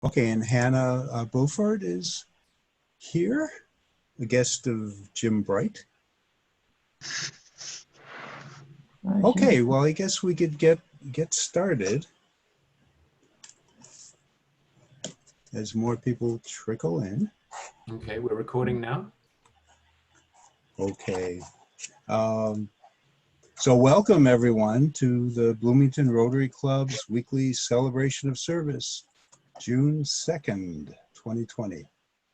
Okay, and Hannah Beaufort is here, a guest of Jim Bright. Okay, well, I guess we could get started as more people trickle in. Okay, we're recording now. Okay. So welcome everyone to the Bloomington Rotary Club's weekly celebration of service, June 2nd, 2020.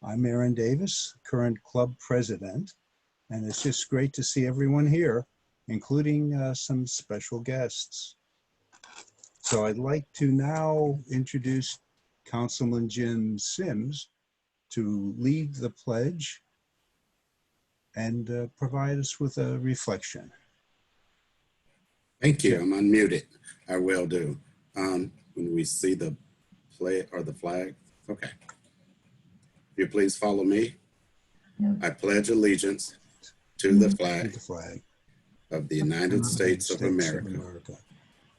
I'm Aaron Davis, current club president, and it's just great to see everyone here, including some special guests. So I'd like to now introduce Councilman Jim Sims to lead the pledge and provide us with a reflection. Thank you. I'm unmuted. I will do. When we see the play or the flag, okay. If you please follow me. I pledge allegiance to the flag of the United States of America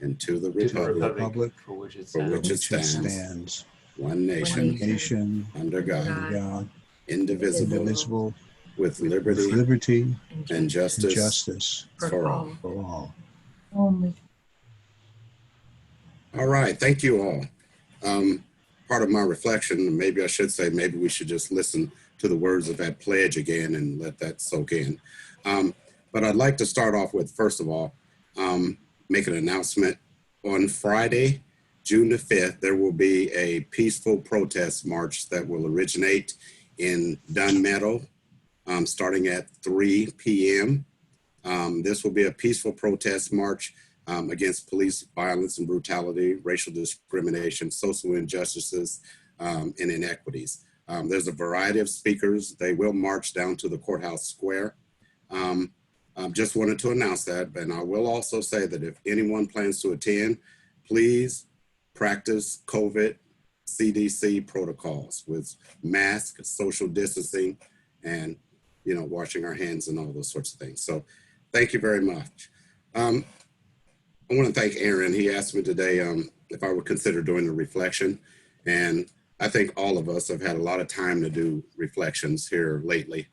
and to the republic for which it stands, one nation, under God, indivisible, with liberty and justice for all. All right, thank you all. Part of my reflection, maybe I should say, maybe we should just listen to the words of that pledge again and let that soak in. But I'd like to start off with, first of all, make an announcement. On Friday, June the 5th, there will be a peaceful protest march that will originate in Dunn Meadow, starting at 3 p.m. This will be a peaceful protest march against police violence and brutality, racial discrimination, social injustices, and inequities. There's a variety of speakers. They will march down to the courthouse square. Just wanted to announce that, and I will also say that if anyone plans to attend, please practice COVID CDC protocols with masks, social distancing, and washing our hands and all those sorts of things. So thank you very much. I want to thank Aaron. He asked me today if I would consider doing a reflection, and I think all of us have had a lot of time to do reflections here lately.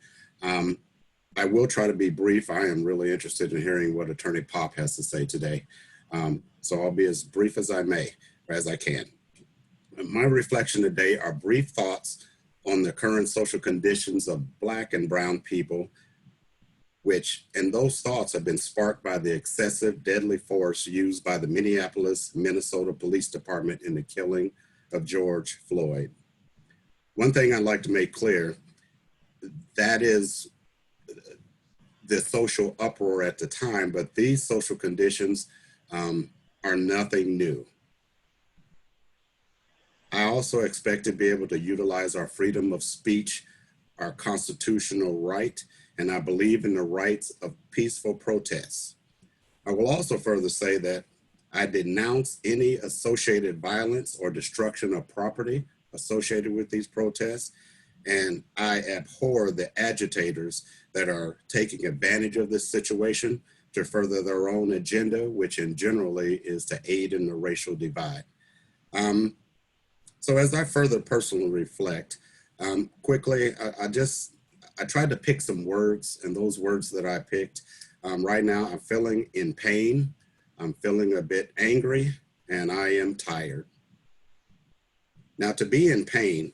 I will try to be brief. I am really interested in hearing what Attorney Pop has to say today. So I'll be as brief as I may, or as I can. My reflection today are brief thoughts on the current social conditions of Black and Brown people, and those thoughts have been sparked by the excessive deadly force used by the Minneapolis, Minnesota Police Department in the killing of George Floyd. One thing I'd like to make clear, that is the social uproar at the time, but these social conditions are nothing new. I also expect to be able to utilize our freedom of speech, our constitutional right, and I believe in the rights of peaceful protests. I will also further say that I denounce any associated violence or destruction of property associated with these protests, and I abhor the agitators that are taking advantage of this situation to further their own agenda, which in generally is to aid in the racial divide. So as I further personally reflect, quickly, I tried to pick some words, and those words that I picked, right now I'm feeling in pain, I'm feeling a bit angry, and I am tired. Now, to be in pain,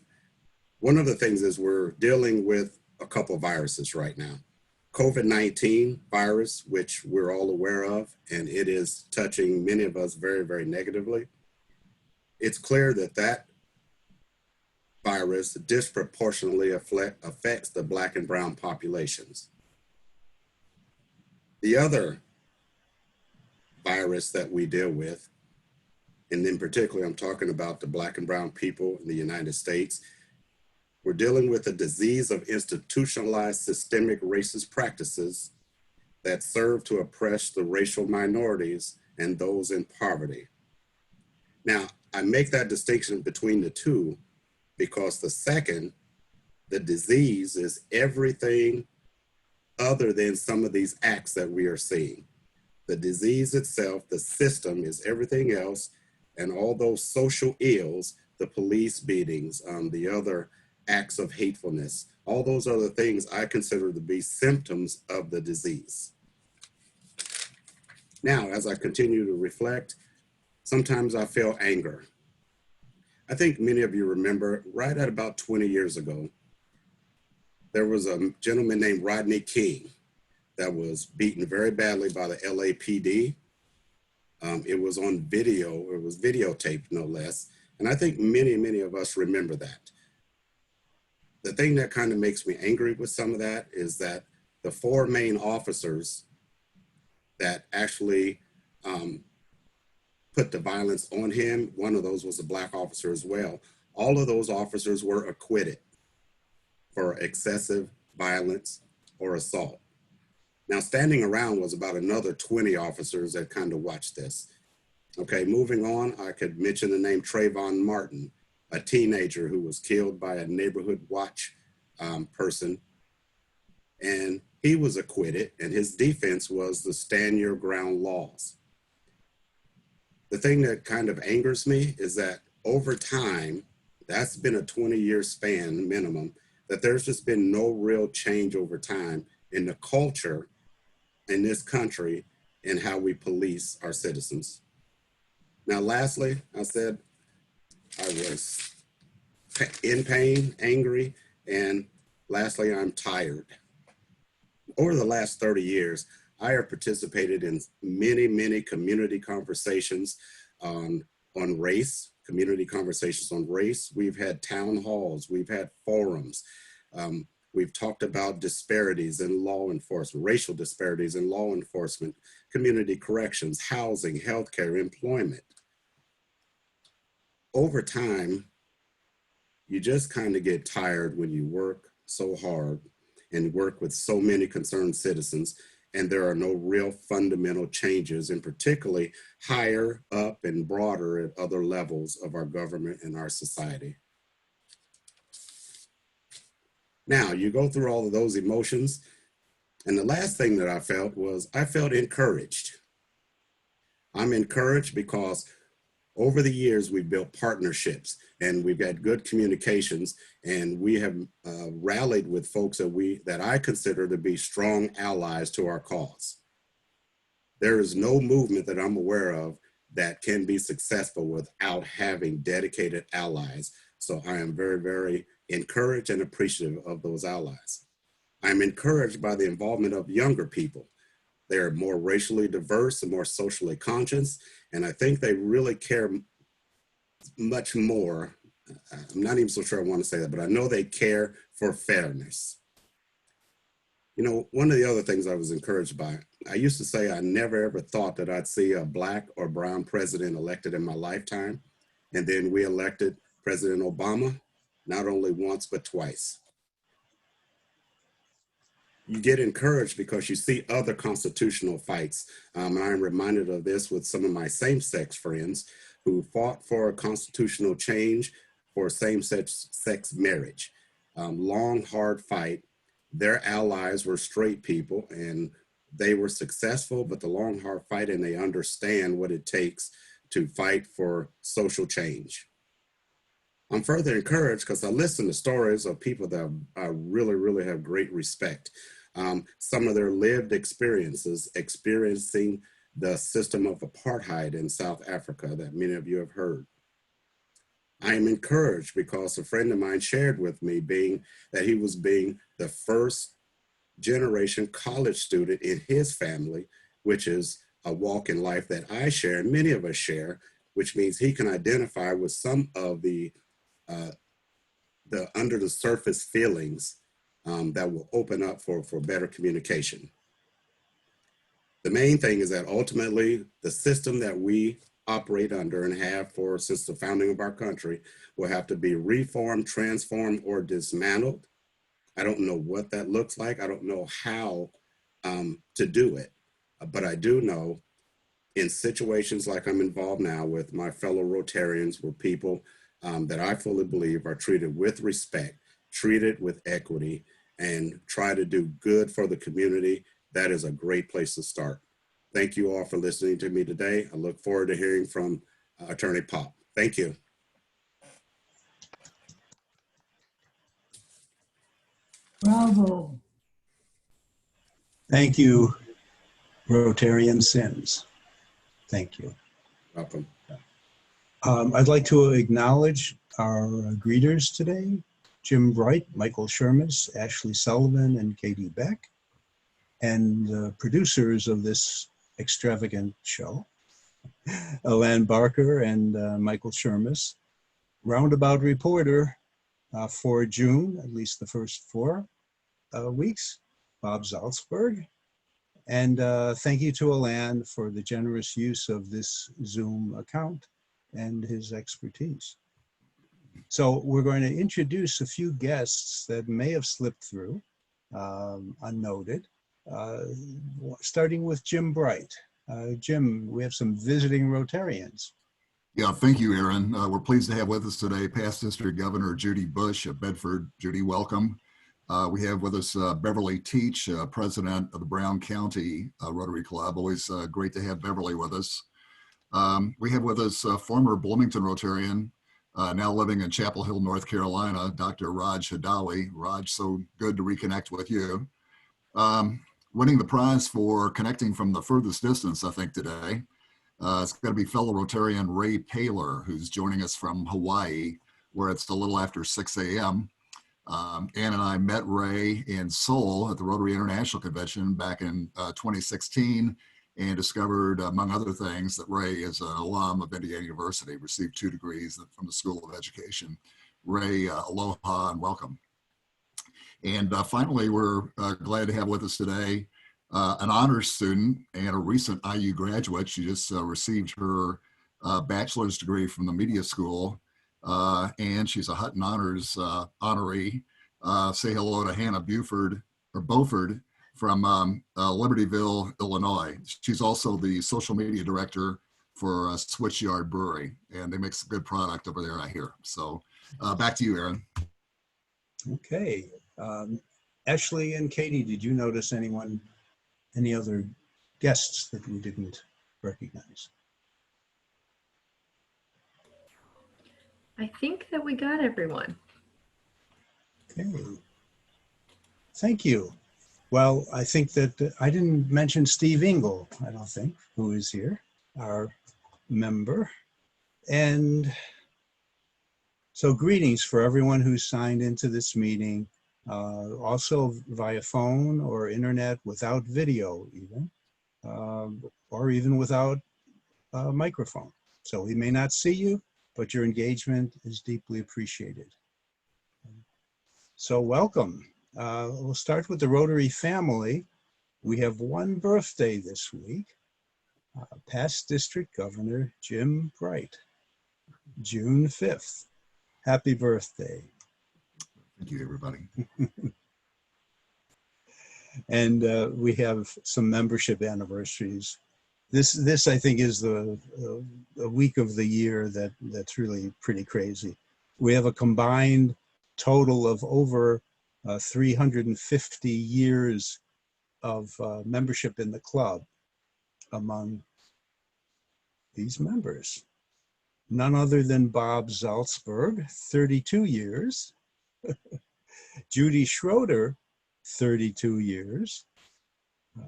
one of the things is we're dealing with a couple of viruses right now. COVID-19 virus, which we're all aware of, and it is touching many of us very, very negatively. It's clear that that virus disproportionately affects the Black and Brown populations. The other virus that we deal with, and in particular, I'm talking about the Black and Brown people in the United States, we're dealing with a disease of institutionalized systemic racist practices that serve to oppress the racial minorities and those in poverty. Now, I make that distinction between the two because the second, the disease, is everything other than some of these acts that we are seeing. The disease itself, the system, is everything else, and all those social ills the police beatings, the other acts of hatefulness, all those other things I consider to be symptoms of the disease. Now, as I continue to reflect, sometimes I feel anger. I think many of you remember right at about 20 years ago, there was a gentleman named Rodney King that was beaten very badly by the LAPD. It was on video, it was videotaped no less. And I think many of us remember that. The thing that kind of makes me angry with some of that is that the four main officers that actually put the violence on him, one of those was a Black officer as well. All of those officers were acquitted for excessive violence or assault. Now, standing around was about another 20 officers that kind of watched this. Okay, moving on, I could mention the name Trayvon Martin, a teenager who was killed by a neighborhood watch person. And he was acquitted, and his defense was the stand your ground laws. The thing that kind of angers me is that over time, that's been a 20-year span minimum, that there's just been no real change over time in the culture in this country and how we police our citizens. Now, lastly, I said I was in pain, angry, and lastly, I'm tired. Over the last 30 years, I have participated in many community conversations on race, community conversations on race. We've had town halls, we've had forums. We've talked about disparities in law enforcement, racial disparities in law enforcement, community corrections, housing, healthcare, employment. Over time, you just kind of get tired when you work so hard and work with so many concerned citizens, and there are no real fundamental changes, and particularly higher up and broader at other levels of our government and our society. Now, you go through all of those emotions, and the last thing that I felt was I felt encouraged. I'm encouraged because over the years, we've built partnerships and we've had good communications, and we have rallied with folks that I consider to be strong allies to our cause. There is no movement that I'm aware of that can be successful without having dedicated allies. So I am very encouraged and appreciative of those allies. I'm encouraged by the involvement of younger people. They're more racially diverse and more socially conscious, and I think they really care much more. I'm not even so sure I want to say that, but I know they care for fairness. You know, one of the other things I was encouraged by, I used to say I never ever thought that I'd see a Black or brown president elected in my lifetime, and then we elected President Obama, not only once, but twice. You get encouraged because you see other constitutional fights. And I'm reminded of this with some of my same-sex friends who fought for a constitutional change for same-sex marriage. Long, hard fight. Their allies were straight people and they were successful, but the long, hard fight, and they understand what it takes to fight for social change. I'm further encouraged because I listen to stories of people that I really have great respect. Some of their lived experiences, experiencing the system of apartheid in South Africa that many of you have heard. I am encouraged because a friend of mine shared with me that he was being the first generation college student in his family, which is a walk in life that I share and many of us share, which means he can identify with some of the under the surface feelings that will open up for better communication. The main thing is that ultimately the system that we operate under and have since the founding of our country will have to be reformed, transformed, or dismantled. I don't know what that looks like. I don't know how to do it, but I do know in situations like I'm involved now with my fellow Rotarians, where people that I fully believe are treated with respect, treated with equity, and try to do good for the community, that is a great place to start. Thank you all for listening to me today. I look forward to hearing from Attorney Pop. Thank you. Bravo. Thank you, Rotarian Sims. Thank you. Welcome. I'd like to acknowledge our greeters today, Jim Bright, Michael Shermas, Ashley Sullivan, and Katie Beck, and producers of this extravagant show, Alan Barker and Michael Shermas, roundabout reporter for June, at least the first 4 weeks, Bob Salzberg. And thank you to Alan for the generous use of this Zoom account and his expertise. So we're going to introduce a few guests that may have slipped through unnoted, starting with Jim Bright. Jim, we have some visiting Rotarians. Yeah, thank you, Aaron. We're pleased to have with us today past District Governor Judy Bush of Bedford. Judy, welcome. We have with us Beverly Teach, President of the Brown County Rotary Club. Always great to have Beverly with us. We have with us former Bloomington Rotarian, now living in Chapel Hill, North Carolina, Dr. Raj Hadawi. Raj, so good to reconnect with you. Winning the prize for connecting from the furthest distance, I think, today. It's going to be fellow Rotarian Ray Paler, who's joining us from Hawaii, where it's a little after 6 a.m. Ann and I met Ray in Seoul at the Rotary International Convention back in 2016 and discovered, among other things, that Ray is an alum of Indiana University, received 2 degrees from the School of Education. Ray, aloha and welcome. And finally, we're glad to have with us today an honors student and a recent IU graduate. She just received her bachelor's degree from the media school, and she's a Hutton Honors honoree. Say hello to Hannah Beauford from Libertyville, Illinois. She's also the social media director for Switchyard Brewery, and they make some good product over there, I hear. So back to you, Aaron. Okay. Ashley and Katie, did you notice any other guests that we didn't recognize? I think that we got everyone. Okay. Thank you. Well, I think that I didn't mention Steve Engel, I don't think, who is here, our member. And so greetings for everyone who signed into this meeting, also via phone or internet without video even, or even without a microphone. So we may not see you, but your engagement is deeply appreciated. So welcome. We'll start with the Rotary family. We have one birthday this week, past District Governor Jim Bright, June 5th. Happy birthday. Thank you, everybody. And we have some membership anniversaries. This I think is the week of the year that's really pretty crazy. We have a combined total of over 350 years of membership in the club among these members. None other than Bob Salzberg, 32 years. Judy Schroeder, 32 years.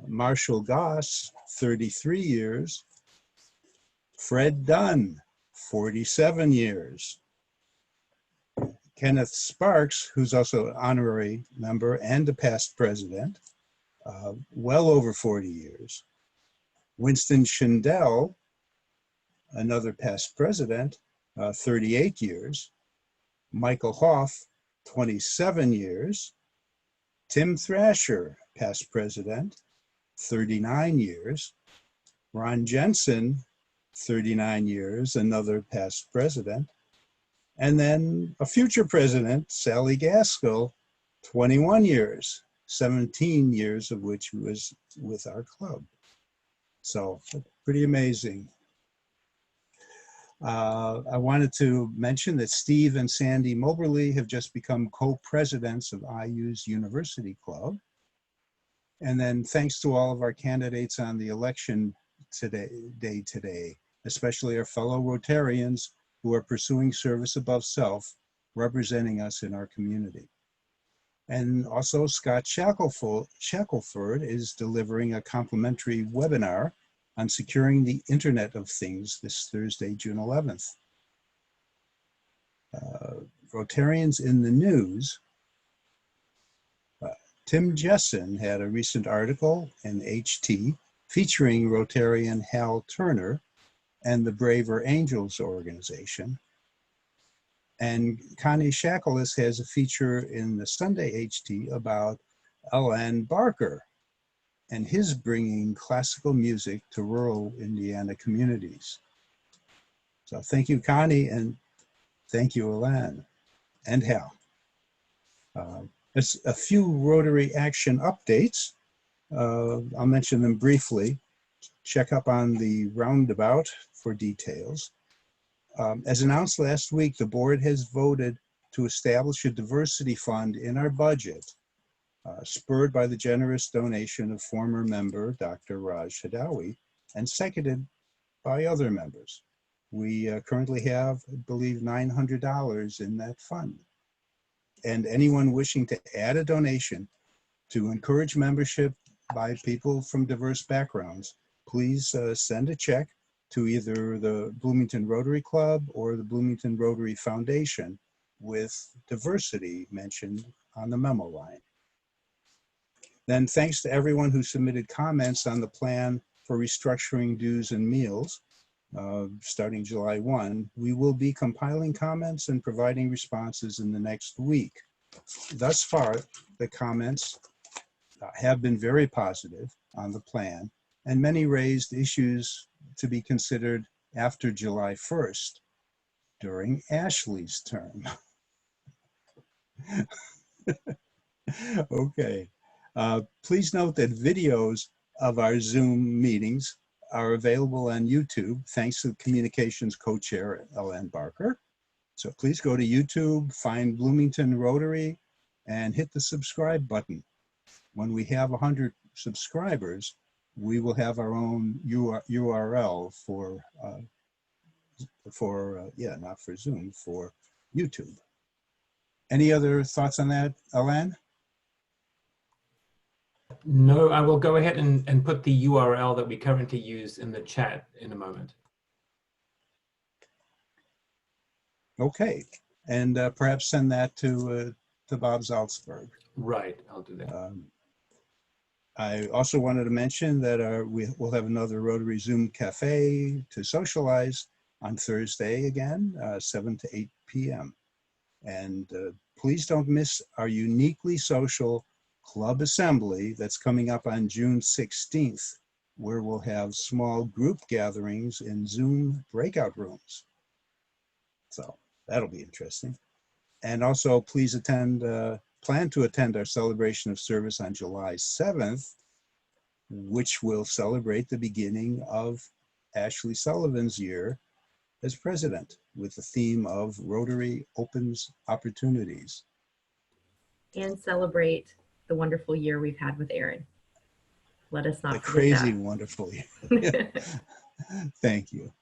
Marshall Goss, 33 years. Fred Dunn, 47 years. Kenneth Sparks, who's also an honorary member and a past president, well over 40 years. Winston Schindel, another past president, 38 years. Michael Hoff, 27 years. Tim Thrasher, past president, 39 years. Ron Jensen, 39 years, another past president. And then a future president, Sally Gaskell, 21 years, 17 years of which was with our club. So pretty amazing. I wanted to mention that Steve and Sandy Moberly have just become co-presidents of IU's University Club. And then thanks to all of our candidates on the election today, especially our fellow Rotarians who are pursuing service above self, representing us in our community. And also Scott Shackelford is delivering a complimentary webinar on securing the Internet of Things this Thursday, June 11th. Rotarians in the news. Tim Jessen had a recent article in HT featuring Rotarian Hal Turner and the Braver Angels organization. And Connie Shackles has a feature in the Sunday HT about Alan Barker and his bringing classical music to rural Indiana communities. So thank you, Connie, and thank you, Alan and Hal. There's a few Rotary Action updates. I'll mention them briefly. Check up on the roundabout for details. As announced last week, the board has voted to establish a diversity fund in our budget, spurred by the generous donation of former member Dr. Raj Hadawi and seconded by other members. We currently have, I believe, $900 in that fund. And anyone wishing to add a donation to encourage membership by people from diverse backgrounds, please send a check to either the Bloomington Rotary Club or the Bloomington Rotary Foundation with diversity mentioned on the memo line. Then thanks to everyone who submitted comments on the plan for restructuring dues and meals starting July 1. We will be compiling comments and providing responses in the next week. Thus far, the comments have been very positive on the plan, and many raised issues to be considered after July 1st during Ashley's term. Okay. Please note that videos of our Zoom meetings are available on YouTube, thanks to communications co-chair Ellen Barker. So please go to YouTube, find Bloomington Rotary, and hit the subscribe button. When we have 100 subscribers, we will have our own URL for not for Zoom, for YouTube. Any other thoughts on that, Alan? No, I will go ahead and put the URL that we currently use in the chat in a moment. Okay, and perhaps send that to Bob Salzberg. Right, I'll do that. I also wanted to mention that we'll have another Rotary Zoom Cafe to socialize on Thursday again, 7 to 8 p.m. And please don't miss our uniquely social club assembly that's coming up on June 16th, where we'll have small group gatherings in Zoom breakout rooms. So that'll be interesting. And also please plan to attend our celebration of service on July 7th, which will celebrate the beginning of Ashley Sullivan's year as president with the theme of Rotary Opens Opportunities. And celebrate the wonderful year we've had with Aaron. Let us not The forget crazy, that. wonderful year. Thank you.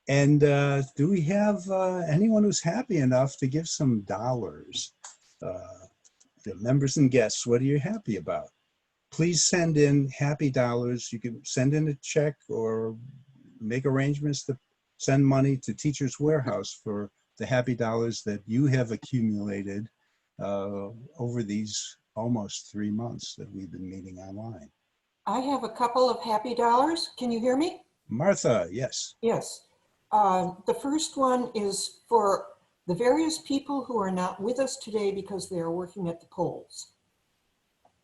And do we have anyone who's happy enough to give some dollars? The members and guests, what are you happy about? Please send in happy dollars. You can send in a check or make arrangements to send money to Teachers Warehouse for the happy dollars that you have accumulated over these almost 3 months that we've been meeting online. I have a couple of happy dollars. Can you hear me? Martha, yes. Yes. The first one is for the various people who are not with us today because they are working at the polls.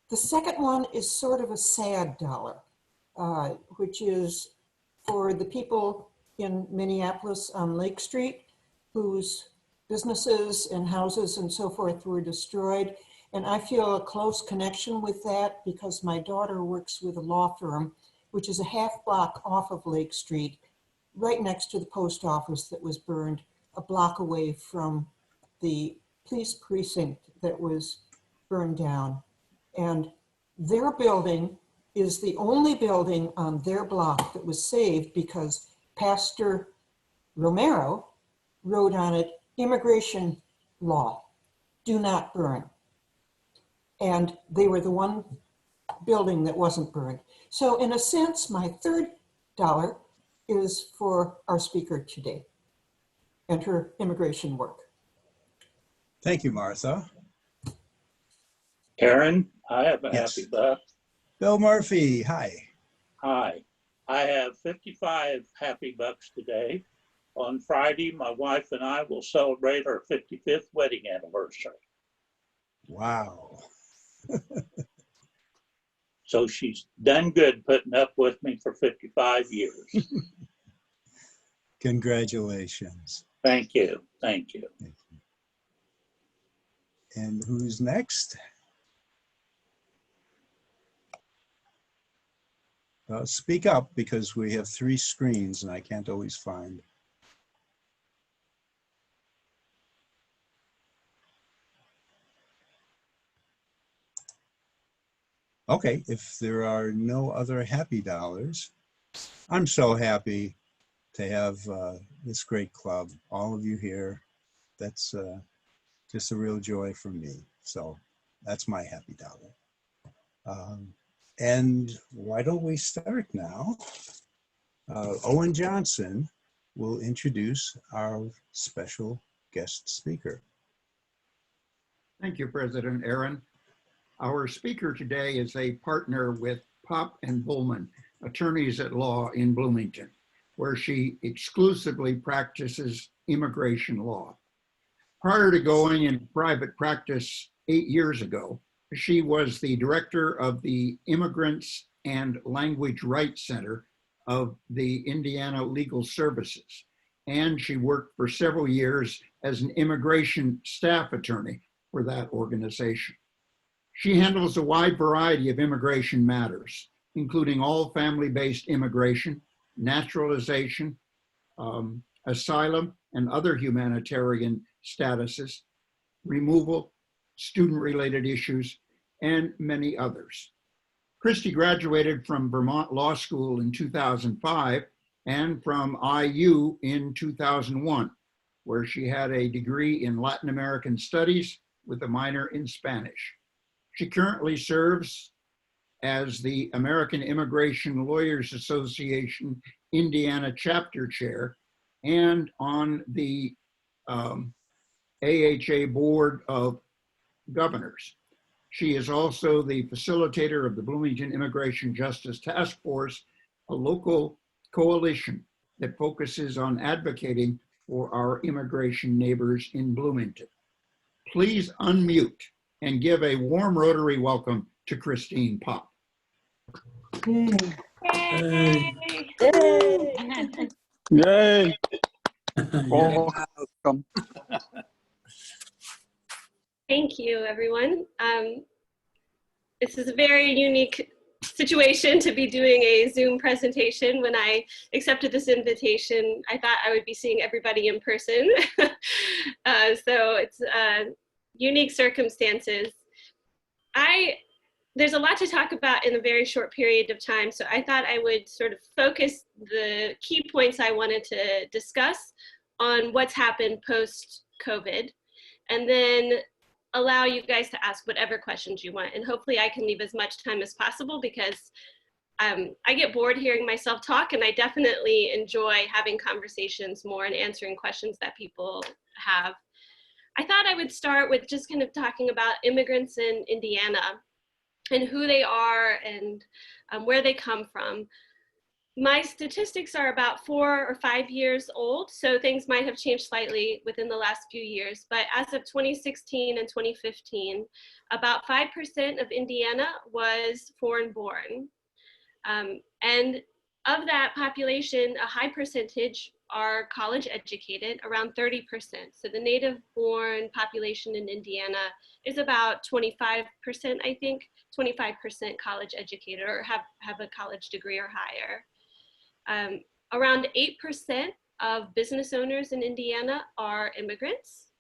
The second one is sort of a sad dollar, which is for the people in Minneapolis on Lake Street whose businesses and houses and so forth were destroyed. And I feel a close connection with that because my daughter works with a law firm, which is a half block off of Lake Street, right next to the post office that was burned, a block away from the police precinct that was burned down. And their building is the only building on their block that was saved because Pastor Romero wrote on it, immigration law. do not burn. And they were the one building that wasn't burned. So in a sense, my third dollar is for our speaker today and her immigration work. Thank you, Martha. Aaron, I have a Yes. happy buck. Bill Murphy, hi. Hi. I have 55 happy bucks today. On Friday, my wife and I will celebrate our 55th wedding anniversary. Wow. So she's done good putting up with me for 55 years. Congratulations. Thank you. Thank you. And who's next? Speak up because we have 3 screens and I can't always find. Okay, if there are no other happy dollars, I'm so happy to have this great club, all of you here. That's just a real joy for me. So that's my happy dollar. And why don't we start now? Owen Johnson will introduce our special guest speaker. Thank you, President Aaron. Our speaker today is a partner with Pop and Bullman, attorneys at law in Bloomington, where she exclusively practices immigration law. Prior to going in private practice 8 years ago, she was the director of the Immigrants and Language Rights Center of the Indiana Legal Services, and she worked for several years as an immigration staff attorney for that organization. She handles a wide variety of immigration matters, including all family-based immigration, naturalization, asylum, and other humanitarian statuses, removal, student-related issues, and many others. Christy graduated from Vermont Law School in 2005 and from IU in 2001, where she had a degree in Latin American Studies with a minor in Spanish. She currently serves as the American Immigration Lawyers Association Indiana Chapter Chair and on the AHA Board of Governors. She is also the facilitator of the Bloomington Immigration Justice Task Force, a local coalition that focuses on advocating for our immigration neighbors in Bloomington. Please unmute and give a warm Rotary welcome to Christine Pop. Yay! Yay! Yeah. Welcome. Thank you, everyone. This is a very unique situation to be doing a Zoom presentation. When I accepted this invitation, I thought I would be seeing everybody in person. So it's unique circumstances. There's a lot to talk about in a very short period of time, so I thought I would sort of focus the key points I wanted to discuss on what's happened post-COVID, and then allow you guys to ask whatever questions you want. And hopefully I can leave as much time as possible because I get bored hearing myself talk, and I definitely enjoy having conversations more and answering questions that people have. I thought I would start with just kind of talking about immigrants in Indiana and who they are and where they come from. My statistics are about 4 or 5 years old, so things might have changed slightly within the last few years. But as of 2016 and 2015, about 5% of Indiana was foreign born. And of that population, a high percentage are college educated, around 30%. So the native born population in Indiana is about 25%, I think, 25% college educated or have a college degree or higher. Around 8% of business owners in Indiana are immigrants.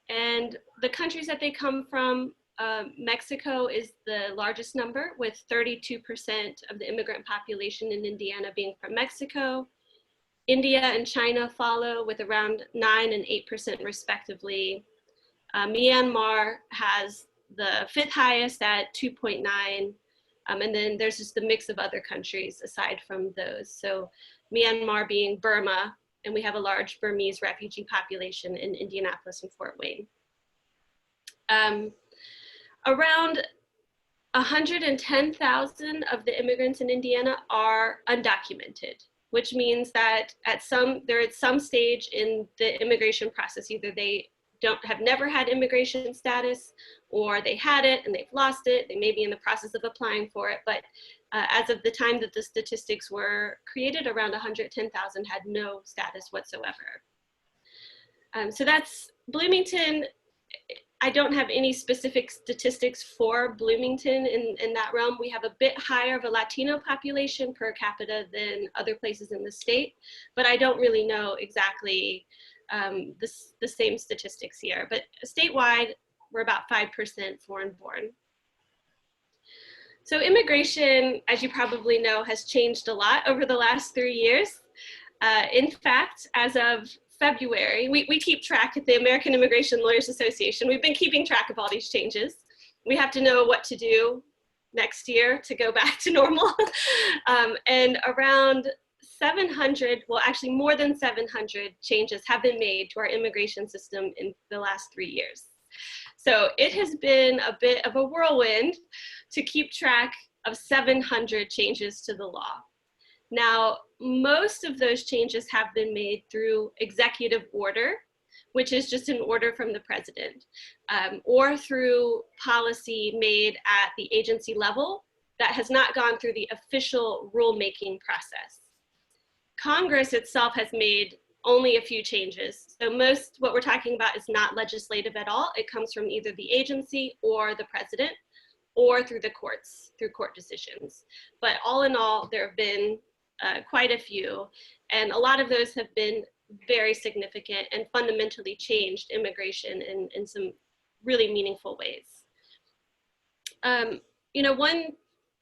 And the countries that they come from, Mexico is the largest number, with 32% of the immigrant population in Indiana being from Mexico. India and China follow with around 9% and 8% respectively. Myanmar has the 5th highest at 2.9. And then there's just the mix of other countries aside from those. So Myanmar being Burma, and we have a large Burmese refugee population in Indianapolis and Fort Wayne. Around 110,000 of the immigrants in Indiana are undocumented, which means that they're at some stage in the immigration process. Either they have never had immigration status, or they had it and they've lost it. They may be in the process of applying for it, but as of the time that the statistics were created, around 110,000 had no status whatsoever. So that's Bloomington. I don't have any specific statistics for Bloomington in that realm. We have a bit higher of a Latino population per capita than other places in the state, but I don't really know exactly the same statistics here. But statewide, we're about 5% foreign born. So immigration, as you probably know, has changed a lot over the last 3 years. In fact, as of February, we keep track at the American Immigration Lawyers Association. We've been keeping track of all these changes. We have to know what to do next year to go back to normal. And around 700, well, actually more than 700 changes have been made to our immigration system in the last 3 years. So it has been a bit of a whirlwind to keep track of 700 changes to the law. Now, most of those changes have been made through executive order, which is just an order from the president, or through policy made at the agency level that has not gone through the official rulemaking process. Congress itself has made only a few changes. So most what we're talking about is not legislative at all. It comes from either the agency or the president, or through the courts, through court decisions. But all in all, there have been quite a few, and a lot of those have been very significant and fundamentally changed immigration in some really meaningful ways. You know, one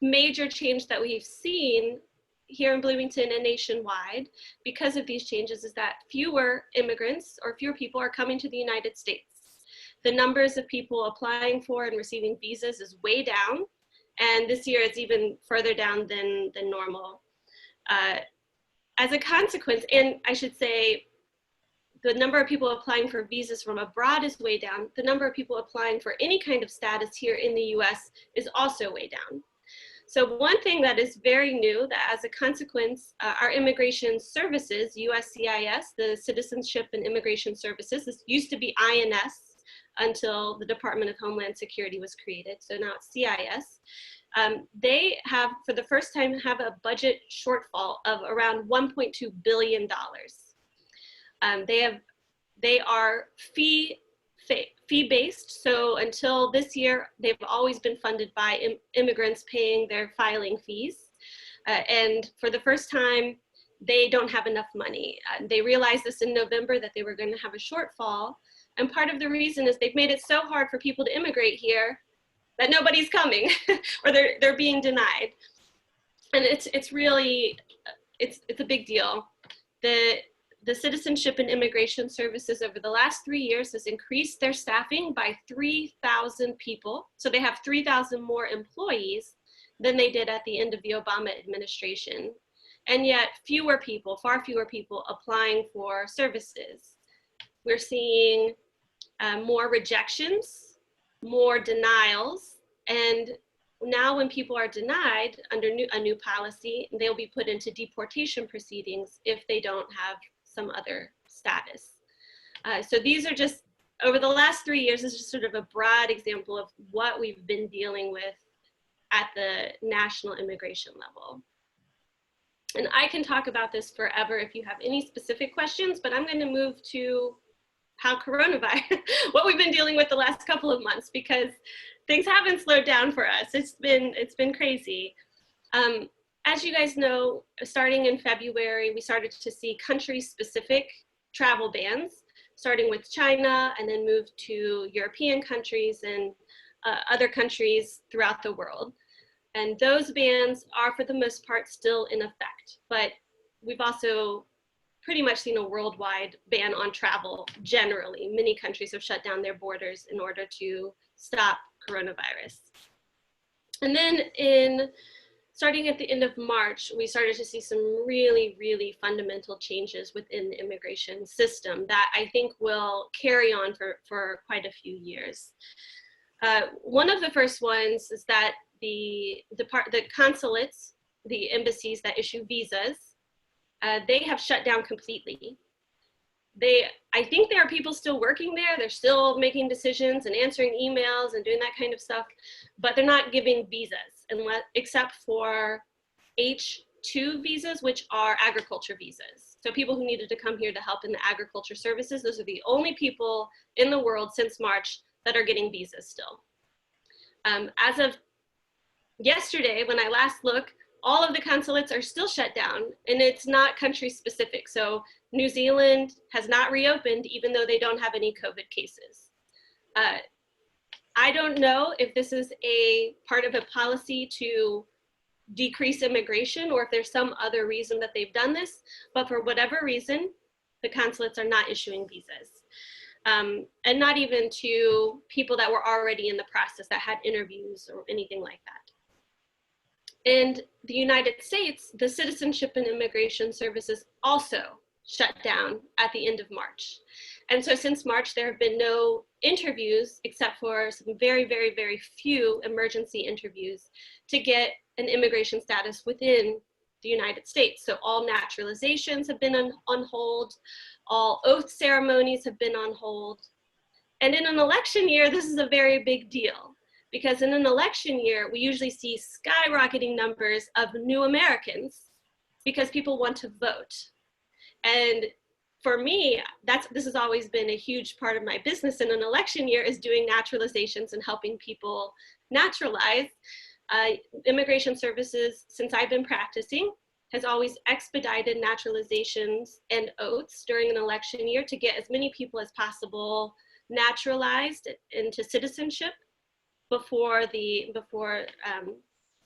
major change that we've seen here in Bloomington and nationwide because of these changes is that fewer immigrants or fewer people are coming to the United States. The numbers of people applying for and receiving visas is way down, and this year it's even further down than normal. As a consequence, and I should say, the number of people applying for visas from abroad is way down. The number of people applying for any kind of status here in the US is also way down. So one thing that is very new, that as a consequence, our immigration services, USCIS, the Citizenship and Immigration Services, this used to be INS until the Department of Homeland Security was created, so now it's CIS. They have, for the first time, have a budget shortfall of around $1.2 billion. They are fee-based, so until this year, they've always been funded by immigrants paying their filing fees. And for the first time, they don't have enough money. They realized this in November that they were going to have a shortfall. And part of the reason is they've made it so hard for people to immigrate here that nobody's coming or they're being denied. And it's really, it's a big deal. The Citizenship and Immigration Services over the last 3 years has increased their staffing by 3,000 people. So they have 3,000 more employees than they did at the end of the Obama administration. And yet fewer people, far fewer people applying for services. We're seeing more rejections, more denials, and now when people are denied under a new policy, they'll be put into deportation proceedings if they don't have some other status. So these are just, over the last 3 years, this is just sort of a broad example of what we've been dealing with at the national immigration level. And I can talk about this forever if you have any specific questions, but I'm going to move to how coronavirus, what we've been dealing with the last couple of months, because things haven't slowed down for us. It's been crazy. As you guys know, starting in February, we started to see country-specific travel bans, starting with China and then moved to European countries and other countries throughout the world. And those bans are, for the most part, still in effect. But we've also pretty much seen a worldwide ban on travel generally. Many countries have shut down their borders in order to stop coronavirus. And then starting at the end of March, we started to see some really, really fundamental changes within the immigration system that I think will carry on for quite a few years. One of the first ones is that the consulates, the embassies that issue visas, they have shut down completely. I think there are people still working there. They're still making decisions and answering emails and doing that kind of stuff, but they're not giving visas except for H-2 visas, which are agriculture visas. So people who needed to come here to help in the agriculture services, those are the only people in the world since March that are getting visas still. As of yesterday, when I last looked, all of the consulates are still shut down, and it's not country specific. So New Zealand has not reopened, even though they don't have any COVID cases. I don't know if this is a part of a policy to decrease immigration or if there's some other reason that they've done this, but for whatever reason, the consulates are not issuing visas. And not even to people that were already in the process that had interviews or anything like that. In the United States, the Citizenship and Immigration Services also shut down at the end of March. And so since March, there have been no interviews except for some very, very, very few emergency interviews to get an immigration status within the United States. So all naturalizations have been on hold, all oath ceremonies have been on hold. And in an election year, this is a very big deal, because in an election year, we usually see skyrocketing numbers of new Americans because people want to vote. And for me, this has always been a huge part of my business in an election year, is doing naturalizations and helping people naturalize. Immigration Services, since I've been practicing, has always expedited naturalizations and oaths during an election year to get as many people as possible naturalized into citizenship before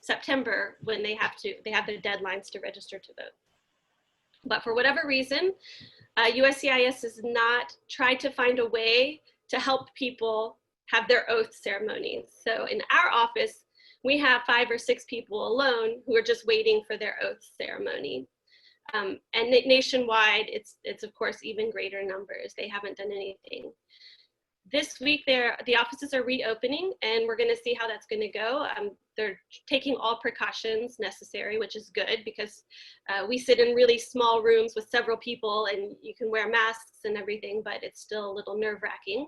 September, when they have the deadlines to register to vote. But for whatever reason, USCIS has not tried to find a way to help people have their oath ceremonies. So in our office, we have 5 or 6 people alone who are just waiting for their oath ceremony. And nationwide, it's of course even greater numbers. They haven't done anything. This week, the offices are reopening, and we're going to see how that's going to go. They're taking all precautions necessary, which is good, because we sit in really small rooms with several people, and you can wear masks and everything, but it's still a little nerve-wracking.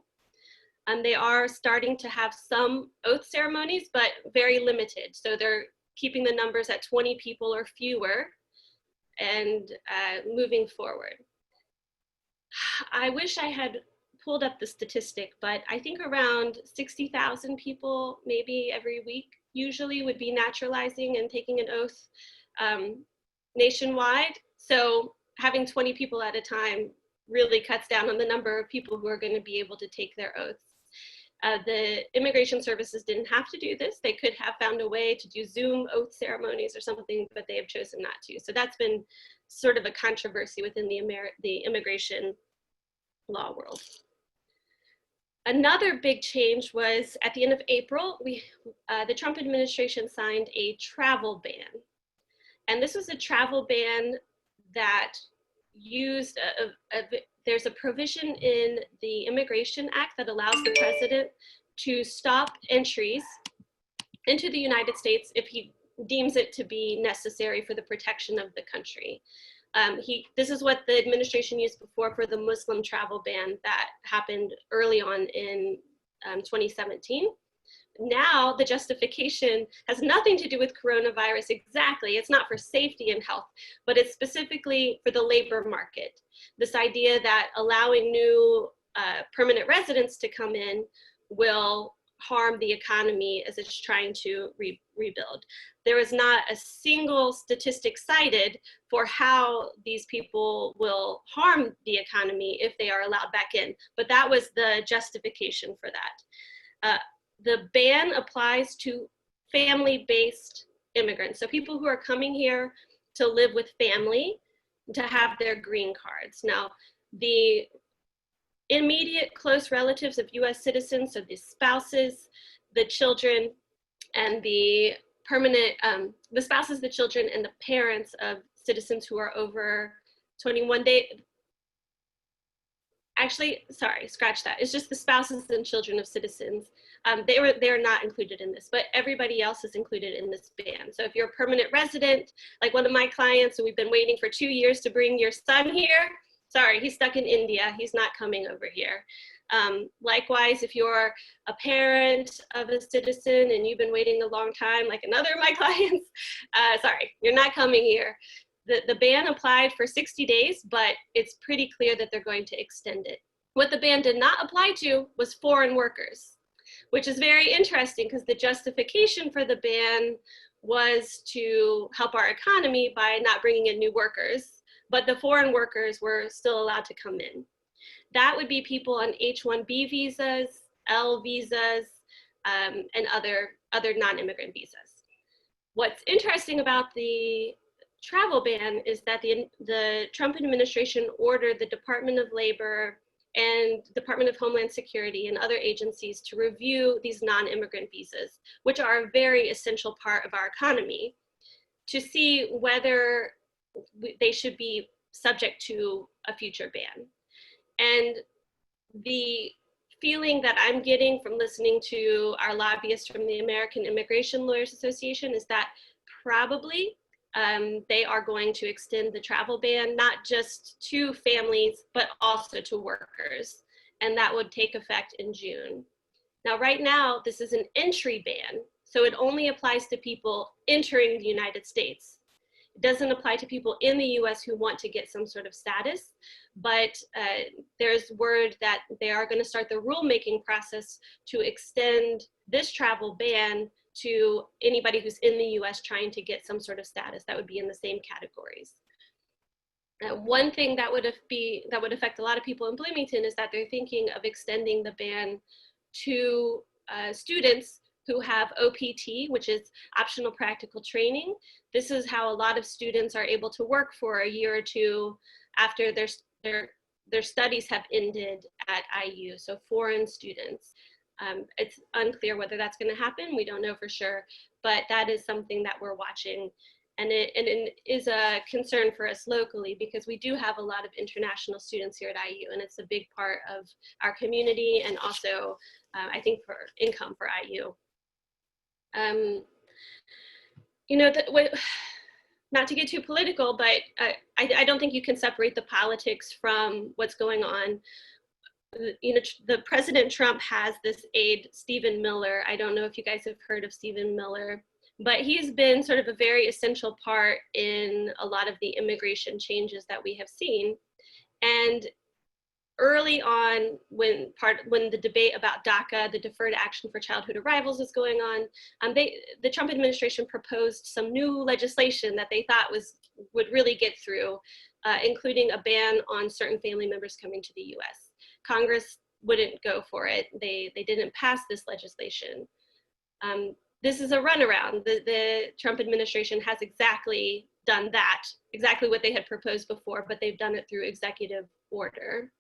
They are starting to have some oath ceremonies, but very limited. So they're keeping the numbers at 20 people or fewer and moving forward. I wish I had pulled up the statistic, but I think around 60,000 people maybe every week usually would be naturalizing and taking an oath nationwide. So having 20 people at a time really cuts down on the number of people who are going to be able to take their oaths. The Immigration Services didn't have to do this. They could have found a way to do Zoom oath ceremonies or something, but they have chosen not to. So that's been sort of a controversy within the immigration law world. Another big change was at the end of April, the Trump administration signed a travel ban. And this was a travel ban that used, there's a provision in the Immigration Act that allows the president to stop entries into the United States if he deems it to be necessary for the protection of the country. This is what the administration used before for the Muslim travel ban that happened early on in 2017. Now the justification has nothing to do with coronavirus exactly. It's not for safety and health, but it's specifically for the labor market. This idea that allowing new permanent residents to come in will harm the economy as it's trying to rebuild. There is not a single statistic cited for how these people will harm the economy if they are allowed back in, but that was the justification for that. The ban applies to family-based immigrants, so people who are coming here to live with family, to have their green cards. Now, the immediate close relatives of US citizens, so the spouses, the children, and the permanent, the spouses, the children, and the parents of citizens who are over 21 days. Actually, sorry, scratch that. It's just the spouses and children of citizens. They are not included in this, but everybody else is included in this ban. So if you're a permanent resident, like one of my clients, who we've been waiting for 2 years to bring your son here, sorry, he's stuck in India. He's not coming over here. Likewise, if you're a parent of a citizen and you've been waiting a long time, like another of my clients, sorry, you're not coming here. The ban applied for 60 days, but it's pretty clear that they're going to extend it. What the ban did not apply to was foreign workers, which is very interesting because the justification for the ban was to help our economy by not bringing in new workers, but the foreign workers were still allowed to come in. That would be people on H-1B visas, L visas, and other non-immigrant visas. What's interesting about the travel ban is that the Trump administration ordered the Department of Labor and Department of Homeland Security and other agencies to review these non-immigrant visas, which are a very essential part of our economy, to see whether they should be subject to a future ban. And the feeling that I'm getting from listening to our lobbyists from the American Immigration Lawyers Association is that probably they are going to extend the travel ban, not just to families, but also to workers. And that would take effect in June. Now, right now, this is an entry ban. So it only applies to people entering the United States. It doesn't apply to people in the US who want to get some sort of status, but there's word that they are going to start the rulemaking process to extend this travel ban to anybody who's in the US trying to get some sort of status that would be in the same categories. One thing that would affect a lot of people in Bloomington is that they're thinking of extending the ban to students who have OPT, which is optional practical training. This is how a lot of students are able to work for a year or two after their studies have ended at IU, so foreign students. It's unclear whether that's going to happen. We don't know for sure, but that is something that we're watching. And it is a concern for us locally because we do have a lot of international students here at IU, and it's a big part of our community and also, I think, for income for IU. You know, not to get too political, but I don't think you can separate the politics from what's going on. You know, the President Trump has this aide, Stephen Miller. I don't know if you guys have heard of Stephen Miller, but he's been sort of a very essential part in a lot of the immigration changes that we have seen. And early on, when the debate about DACA, the Deferred Action for Childhood Arrivals, was going on, the Trump administration proposed some new legislation that they thought would really get through, including a ban on certain family members coming to the US. Congress wouldn't go for it. They didn't pass this legislation. This is a runaround. The Trump administration has exactly done that, exactly what they had proposed before, but they've done it through executive order.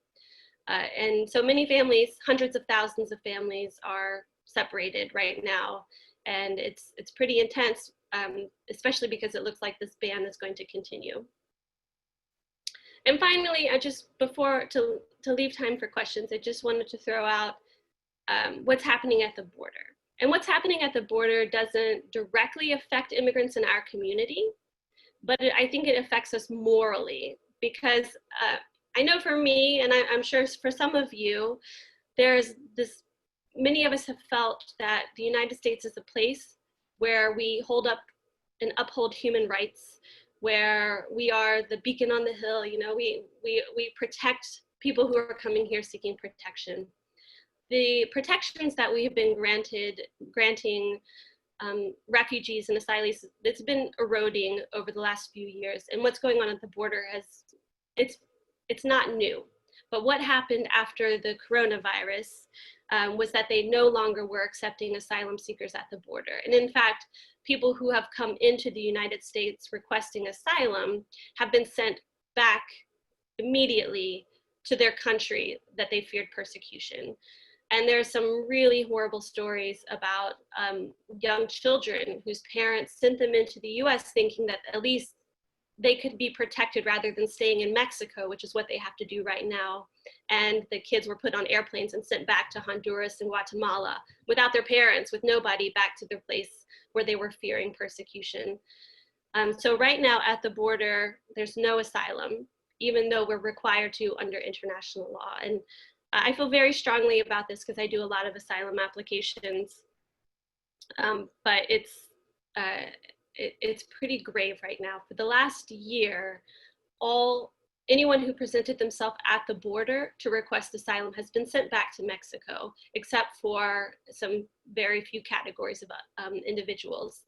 And so many families, hundreds of thousands of families, are separated right now. And it's pretty intense, especially because it looks like this ban is going to continue. And finally, to leave time for questions, I just wanted to throw out what's happening at the border. And what's happening at the border doesn't directly affect immigrants in our community, but I think it affects us morally, because I know for me, and I'm sure for some of you, many of us have felt that the United States is a place where we hold up and uphold human rights, where we are the beacon on the hill. You know, we protect people who are coming here seeking protection. The protections that we have been granting refugees and asylees, it's been eroding over the last few years. And what's going on at the border it's not new. But what happened after the coronavirus was that they no longer were accepting asylum seekers at the border. And in fact, people who have come into the United States requesting asylum have been sent back immediately to their country that they feared persecution. And there's some really horrible stories about young children whose parents sent them into the US thinking that at least they could be protected rather than staying in Mexico, which is what they have to do right now. And the kids were put on airplanes and sent back to Honduras and Guatemala without their parents, with nobody, back to their place where they were fearing persecution. So right now at the border, there's no asylum, even though we're required to under international law. And I feel very strongly about this because I do a lot of asylum applications, but it's pretty grave right now. For the last year, anyone who presented themselves at the border to request asylum has been sent back to Mexico, except for some very few categories of individuals.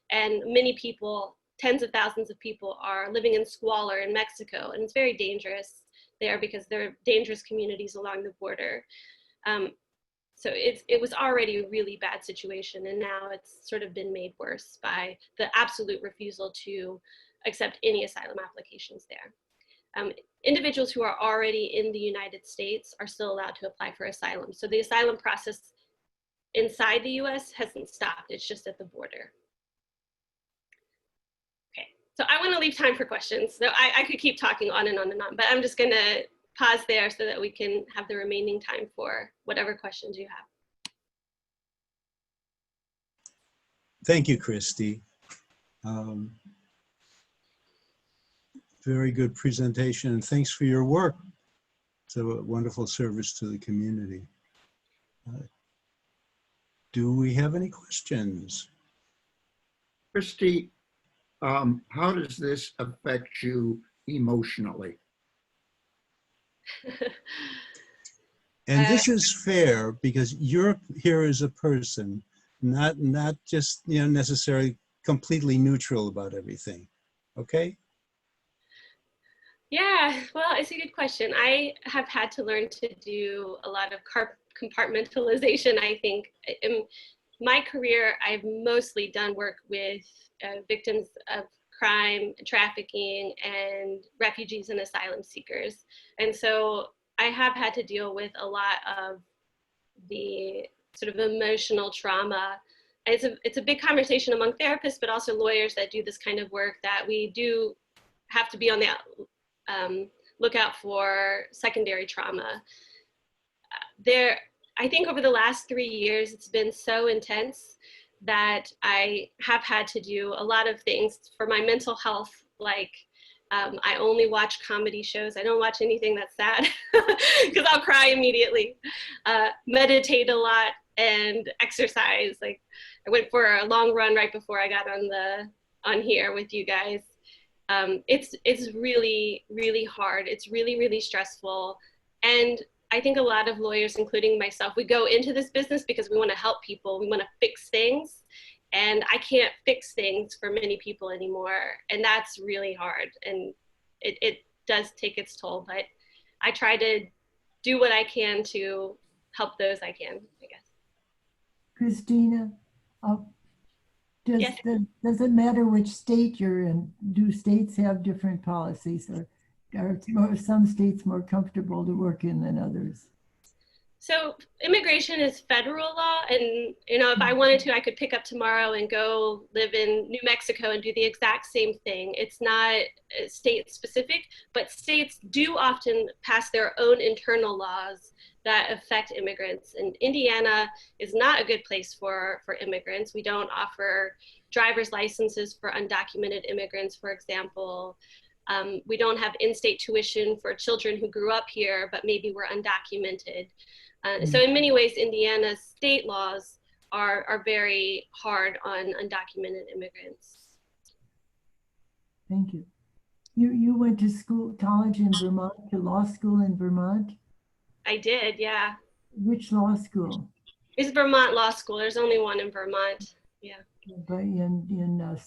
And many people, tens of thousands of people, are living in squalor in Mexico, and it's very dangerous there because there are dangerous communities along the border. So it was already a really bad situation, and now it's sort of been made worse by the absolute refusal to accept any asylum applications there. Individuals who are already in the United States are still allowed to apply for asylum. So the asylum process inside the US hasn't stopped, it's just at the border. Okay, so I want to leave time for questions. So I could keep talking on and on and on, but I'm just gonna pause there so that we can have the remaining time for whatever questions you have. Thank you, Christy. Very good presentation, and thanks for your work. It's a wonderful service to the community. Do we have any questions? Christy, how does this affect you emotionally? And this is fair because you're here as a person, not just necessarily completely neutral about everything. Okay? Yeah, well, it's a good question. I have had to learn to do a lot of compartmentalization, I think. In my career, I've mostly done work with victims of crime, trafficking, and refugees and asylum seekers. And so I have had to deal with a lot of the sort of emotional trauma. It's a big conversation among therapists, but also lawyers that do this kind of work, that we do have to be on the look out for secondary trauma. I think over the last 3 years, it's been so intense that I have had to do a lot of things for my mental health. Like I only watch comedy shows. I don't watch anything that's sad because I'll cry immediately. Meditate a lot and exercise. Like I went for a long run right before I got on here with you guys. It's really, really hard. It's really, really stressful. And I think a lot of lawyers, including myself, we go into this business because we want to help people. We want to fix things. And I can't fix things for many people anymore. And that's really hard. And it does take its toll. But I try to do what I can to help those I can, I guess. Christina, Yes. does it matter which state you're in? Do states have different policies, or are some states more comfortable to work in than others? So immigration is federal law, and if I wanted to, I could pick up tomorrow and go live in New Mexico and do the exact same thing. It's not state specific, but states do often pass their own internal laws that affect immigrants. And Indiana is not a good place for immigrants. We don't offer driver's licenses for undocumented immigrants, for example. We don't have in-state tuition for children who grew up here, but maybe were undocumented. So in many ways, Indiana's state laws are very hard on undocumented immigrants. Thank you. You went to college in Vermont, to law school in Vermont? I did, yeah. Which law school? It's Vermont Law School. There's only one in Vermont, yeah. But in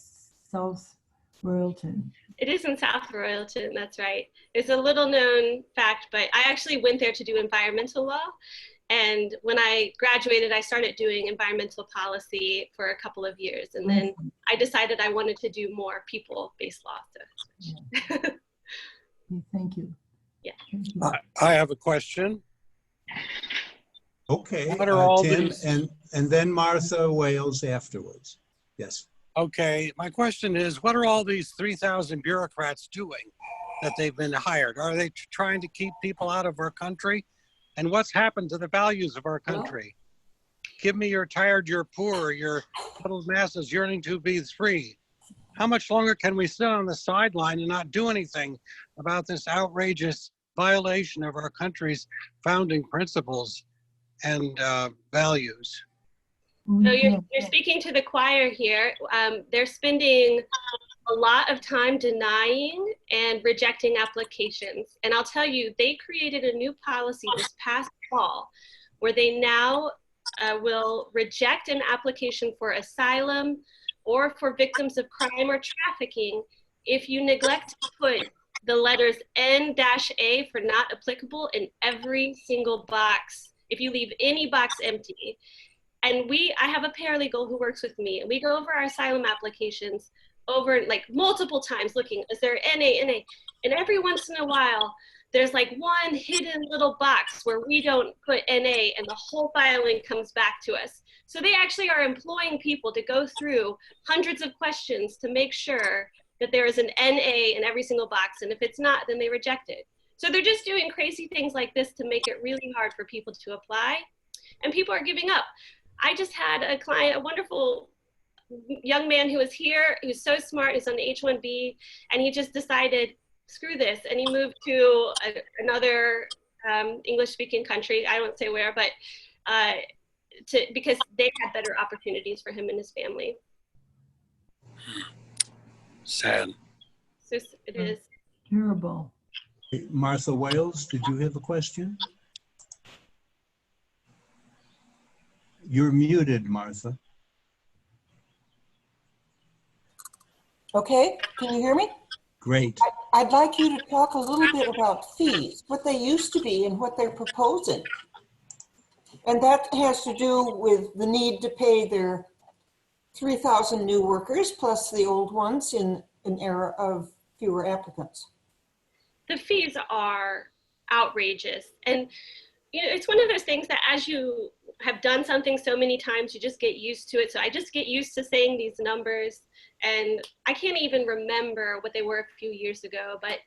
South Royalton. It is in South Royalton, that's right. It's a little known fact, but I actually went there to do environmental law. And when I graduated, I started doing environmental policy for a couple of years. And then I decided I wanted to do more people-based law. So. Okay, thank you. Yeah. Thank you. I have a question. Okay, What are all Tim, these- and then Martha Wales afterwards. Yes. Okay, my question is, what are all these 3,000 bureaucrats doing that they've been hired? Are they trying to keep people out of our country? And what's happened to the values of our country? Give me your tired, your poor, your huddled masses yearning to be free. How much longer can we sit on the sideline and not do anything about this outrageous violation of our country's founding principles and values? So you're speaking to the choir here. They're spending a lot of time denying and rejecting applications. And I'll tell you, they created a new policy this past fall where they now will reject an application for asylum or for victims of crime or trafficking if you neglect to put the letters N-A for not applicable in every single box. If you leave any box empty. And I have a paralegal who works with me, and we go over our asylum applications over like multiple times looking, is there NA? And every once in a while, there's like one hidden little box where we don't put NA and the whole filing comes back to us. So they actually are employing people to go through hundreds of questions to make sure that there is an NA in every single box. And if it's not, then they reject it. So they're just doing crazy things like this to make it really hard for people to apply. And people are giving up. I just had a client, a wonderful young man who was here, who's so smart, he's on the H-1B, and he just decided, screw this, and he moved to another English-speaking country, I won't say where, but because they had better opportunities for him and his family. Sad. So it is. Terrible. Martha Wales, did you have a question? You're muted, Martha. Okay, can you hear me? Great. I'd like you to talk a little bit about fees, what they used to be and what they're proposing. And that has to do with the need to pay their 3,000 new workers plus the old ones in an era of fewer applicants. The fees are outrageous. And you know, it's one of those things that as you have done something so many times, you just get used to it. So I just get used to saying these numbers, and I can't even remember what they were a few years ago. But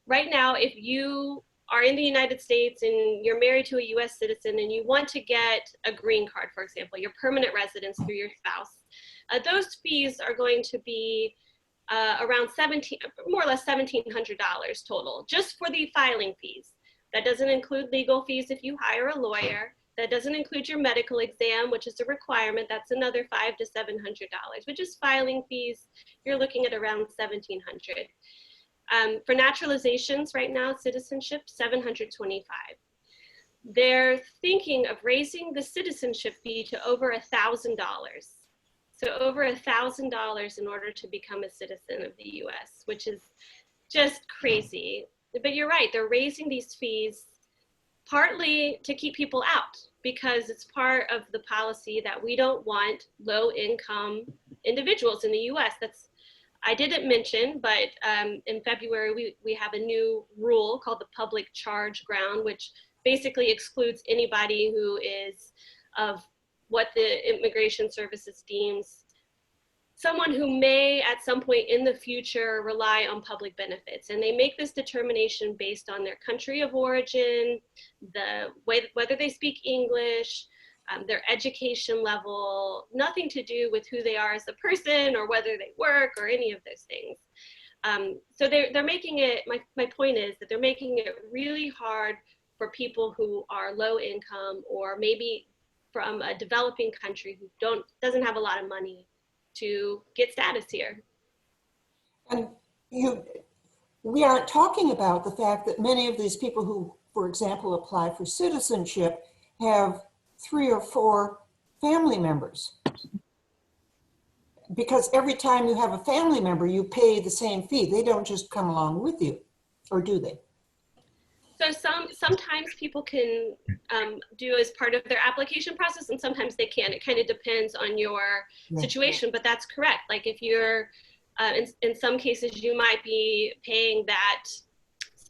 right now, if you are in the United States and you're married to a US citizen and you want to get a green card, for example, your permanent residence through your spouse, those fees are going to be around more or less $1,700 total, just for the filing fees. That doesn't include legal fees if you hire a lawyer. That doesn't include your medical exam, which is a requirement. That's another $500 to $700, which is filing fees. You're looking at around $1,700. For naturalizations right now, citizenship, $725. They're thinking of raising the citizenship fee to over $1,000. So over $1,000 in order to become a citizen of the US, which is just crazy. But you're right, they're raising these fees partly to keep people out because it's part of the policy that we don't want low income individuals in the US. I didn't mention, but in February, we have a new rule called the public charge ground, which basically excludes anybody who is of what the Immigration Services deems someone who may at some point in the future rely on public benefits. And they make this determination based on their country of origin, whether they speak English, their education level, nothing to do with who they are as a person or whether they work or any of those things. So they're making it, my point is that they're making it really hard for people who are low income or maybe from a developing country who doesn't have a lot of money to get status here. And we aren't talking about the fact that many of these people who, for example, apply for citizenship have 3 or 4 family members. Because every time you have a family member, you pay the same fee. They don't just come along with you, or do they? So sometimes people can do as part of their application process, and sometimes they can't. It kind of depends on your situation, but that's correct. Like if you're, in some cases, you might be paying that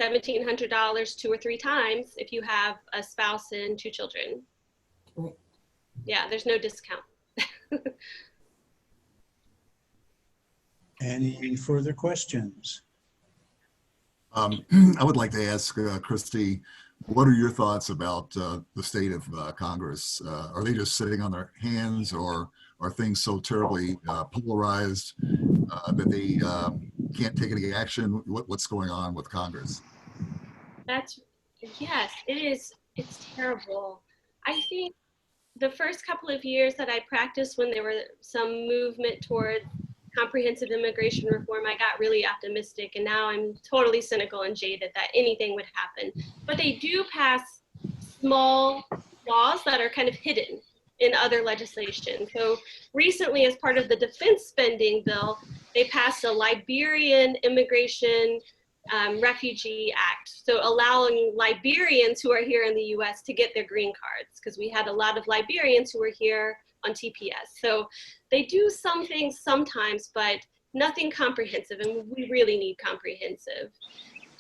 $1,700 2 or 3 times if you have a spouse and 2 children. Right. Yeah, there's no discount. Any further questions? I would like to ask Christy, what are your thoughts about the state of Congress? Are they just sitting on their hands, or are things so terribly polarized that they can't take any action? What's going on with Congress? Yes, it is. It's terrible. I think the first couple of years that I practiced, when there were some movement toward comprehensive immigration reform, I got really optimistic, and now I'm totally cynical and jaded that anything would happen. But they do pass small laws that are kind of hidden in other legislation. So recently, as part of the defense spending bill, they passed a Liberian Immigration Refugee Act. So allowing Liberians who are here in the US to get their green cards, because we had a lot of Liberians who were here on TPS. So they do some things sometimes, but nothing comprehensive, and we really need comprehensive.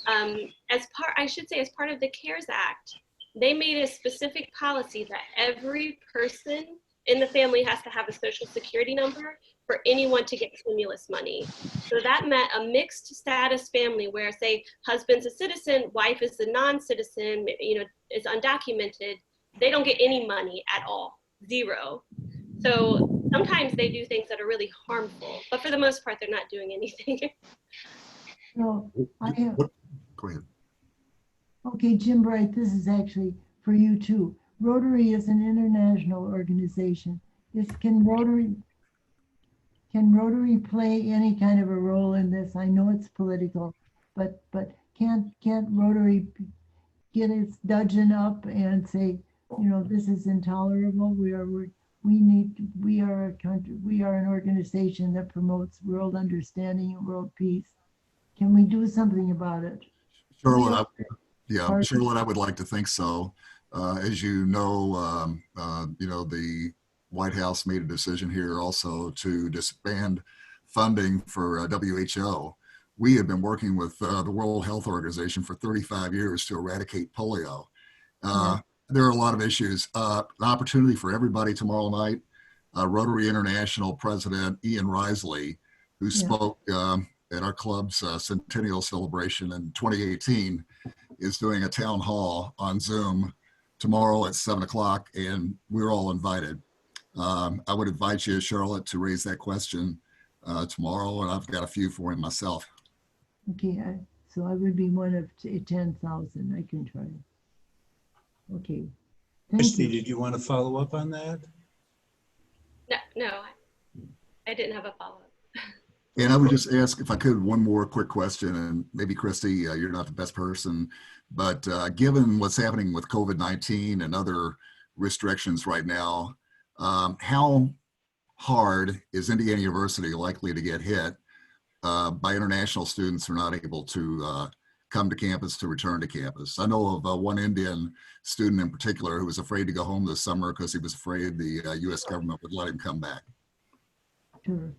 As part of the CARES Act, they made a specific policy that every person in the family has to have a social security number for anyone to get stimulus money. So that meant a mixed status family where, say, husband's a citizen, wife is a non-citizen, is undocumented, they don't get any money at all, 0. So sometimes they do things that are really harmful, but for the most part, they're not doing anything. So I have, Go ahead. okay, Jim Bright, this is actually for you too. Rotary is an international organization. Can Rotary play any kind of a role in this? I know it's political, but can't Rotary get its dudgeon up and say, this is intolerable. We are a country, we are an organization that promotes world understanding and world peace. Can we do something about it? Charlotte, Charlotte, I would like to think so. As you know, the White House made a decision here also to disband funding for WHO. We have been working with the World Health Organization for 35 years to eradicate polio. There are a lot of issues. An opportunity for everybody tomorrow night. Rotary International President Ian Risley, who spoke at our club's centennial celebration in 2018, is doing a town hall on Zoom tomorrow at 7 o'clock, and we're all invited. I would invite you, Charlotte, to raise that question tomorrow, and I've got a few for him myself. Okay, so I would be one of 10,000. I can try. Okay. Thank Christy, you. did you want to follow up on that? No, I didn't have a follow-up. And I would just ask, if I could, one more quick question, and maybe Christy, you're not the best person, but given what's happening with COVID-19 and other restrictions right now, how hard is Indiana University likely to get hit by international students who are not able to come to campus, to return to campus? I know of one Indian student in particular who was afraid to go home this summer because he was afraid the US government would let him come back. Sure.